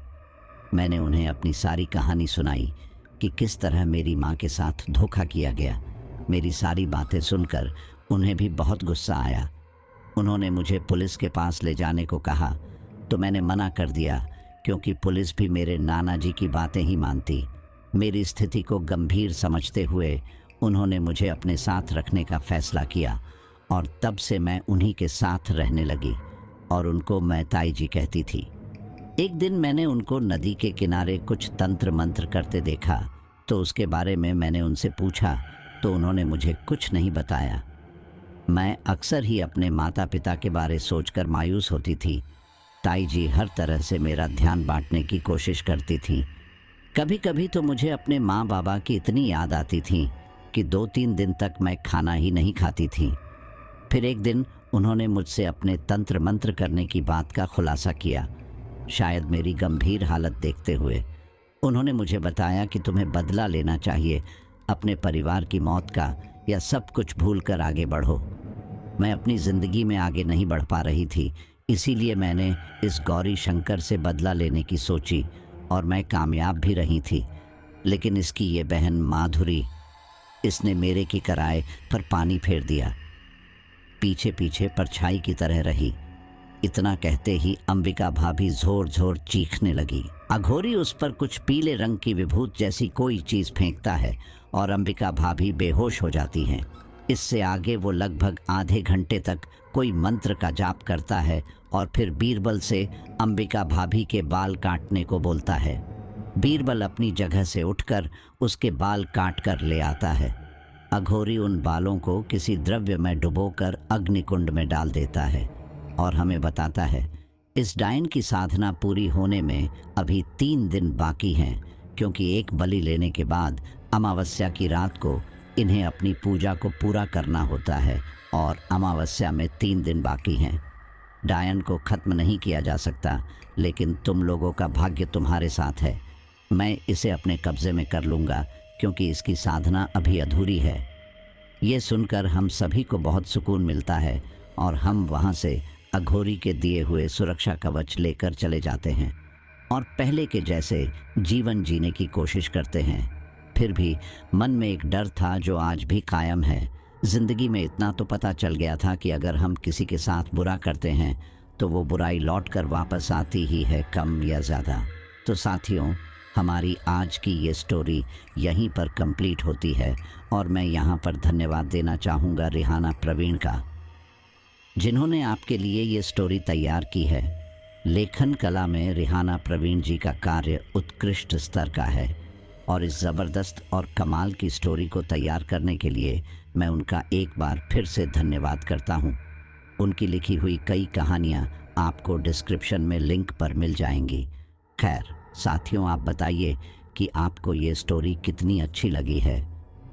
मैंने उन्हें अपनी सारी कहानी सुनाई कि किस तरह मेरी माँ के साथ धोखा किया गया। मेरी सारी बातें सुनकर उन्हें भी बहुत गुस्सा आया। उन्होंने मुझे पुलिस के पास ले जाने को कहा तो मैंने मना कर दिया, क्योंकि पुलिस भी मेरे नाना जी की बातें ही मानती। मेरी स्थिति को गंभीर समझते हुए उन्होंने मुझे अपने साथ रखने का फैसला किया और तब से मैं उन्हीं के साथ रहने लगी और उनको मैं ताई जी कहती थी। एक दिन मैंने उनको नदी के किनारे कुछ तंत्र मंत्र करते देखा तो उसके बारे में मैंने उनसे पूछा तो उन्होंने मुझे कुछ नहीं बताया। मैं अक्सर ही अपने माता पिता के बारे सोचकर मायूस होती थी। ताई जी हर तरह से मेरा ध्यान बांटने की कोशिश करती थी। कभी कभी तो मुझे अपने माँ बाबा की इतनी याद आती थी कि 2-3 दिन तक मैं खाना ही नहीं खाती थी। फिर एक दिन उन्होंने मुझसे अपने तंत्र मंत्र करने की बात का खुलासा किया। शायद मेरी गंभीर हालत देखते हुए उन्होंने मुझे बताया कि तुम्हें बदला लेना चाहिए अपने परिवार की मौत का, या सब कुछ भूलकर आगे बढ़ो। मैं अपनी ज़िंदगी में आगे नहीं बढ़ पा रही थी इसीलिए मैंने इस गौरी शंकर से बदला लेने की सोची और मैं कामयाब भी रही थी। लेकिन इसकी ये बहन माधुरी, इसने मेरे की कराए पर पानी फेर दिया, पीछे पीछे परछाई की तरह रही। इतना कहते ही अंबिका भाभी जोर जोर चीखने लगी। अघोरी उस पर कुछ पीले रंग की विभूत जैसी कोई चीज फेंकता है और अंबिका भाभी बेहोश हो जाती हैं। इससे आगे वो लगभग आधे घंटे तक कोई मंत्र का जाप करता है और फिर बीरबल से अंबिका भाभी के बाल काटने को बोलता है। बीरबल अपनी जगह से उठकर उसके बाल काट कर ले आता है। अघोरी उन बालों को किसी द्रव्य में डुबोकर अग्निकुंड में डाल देता है और हमें बताता है इस डायन की साधना पूरी होने में अभी 3 दिन बाकी हैं, क्योंकि एक बलि लेने के बाद अमावस्या की रात को इन्हें अपनी पूजा को पूरा करना होता है और अमावस्या में 3 दिन बाकी हैं। डायन को खत्म नहीं किया जा सकता, लेकिन तुम लोगों का भाग्य तुम्हारे साथ है। मैं इसे अपने कब्जे में कर लूँगा क्योंकि इसकी साधना अभी अधूरी है। ये सुनकर हम सभी को बहुत सुकून मिलता है और हम वहाँ से अघोरी के दिए हुए सुरक्षा कवच लेकर चले जाते हैं और पहले के जैसे जीवन जीने की कोशिश करते हैं। फिर भी मन में एक डर था जो आज भी कायम है। जिंदगी में इतना तो पता चल गया था कि अगर हम किसी के साथ बुरा करते हैं तो वो बुराई लौट कर वापस आती ही है, कम या ज़्यादा। तो साथियों, हमारी आज की ये स्टोरी यहीं पर कंप्लीट होती है और मैं यहाँ पर धन्यवाद देना चाहूँगा रिहाना प्रवीण का, जिन्होंने आपके लिए ये स्टोरी तैयार की है। लेखन कला में रिहाना प्रवीण जी का कार्य उत्कृष्ट स्तर का है और इस ज़बरदस्त और कमाल की स्टोरी को तैयार करने के लिए मैं उनका एक बार फिर से धन्यवाद करता हूँ। उनकी लिखी हुई कई कहानियाँ आपको डिस्क्रिप्शन में लिंक पर मिल जाएंगी। खैर साथियों, आप बताइए कि आपको ये स्टोरी कितनी अच्छी लगी है।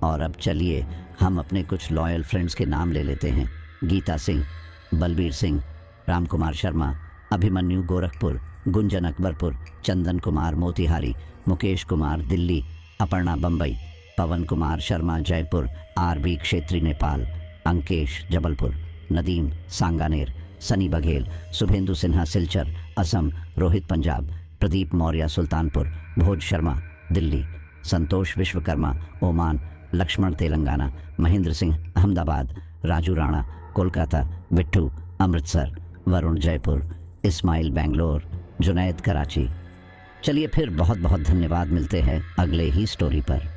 और अब चलिए हम अपने कुछ लॉयल फ्रेंड्स के नाम ले लेते हैं। गीता सिंह, बलबीर सिंह, राम कुमार शर्मा, अभिमन्यु गोरखपुर, गुंजन अकबरपुर, चंदन कुमार मोतिहारी, मुकेश कुमार दिल्ली, अपर्णा बम्बई, पवन कुमार शर्मा जयपुर, आरबी क्षेत्री नेपाल, अंकेश जबलपुर, नदीम सांगानेर, सनी बघेल, शुभेंदु सिन्हा सिलचर असम, रोहित पंजाब, प्रदीप मौर्य सुल्तानपुर, भोज शर्मा दिल्ली, संतोष विश्वकर्मा ओमान, लक्ष्मण तेलंगाना, महेंद्र सिंह अहमदाबाद, राजू राणा कोलकाता, बिट्टू अमृतसर, वरुण जयपुर, इस्माइल बेंगलोर, जुनैद कराची। चलिए फिर बहुत बहुत धन्यवाद, मिलते हैं अगले ही स्टोरी पर।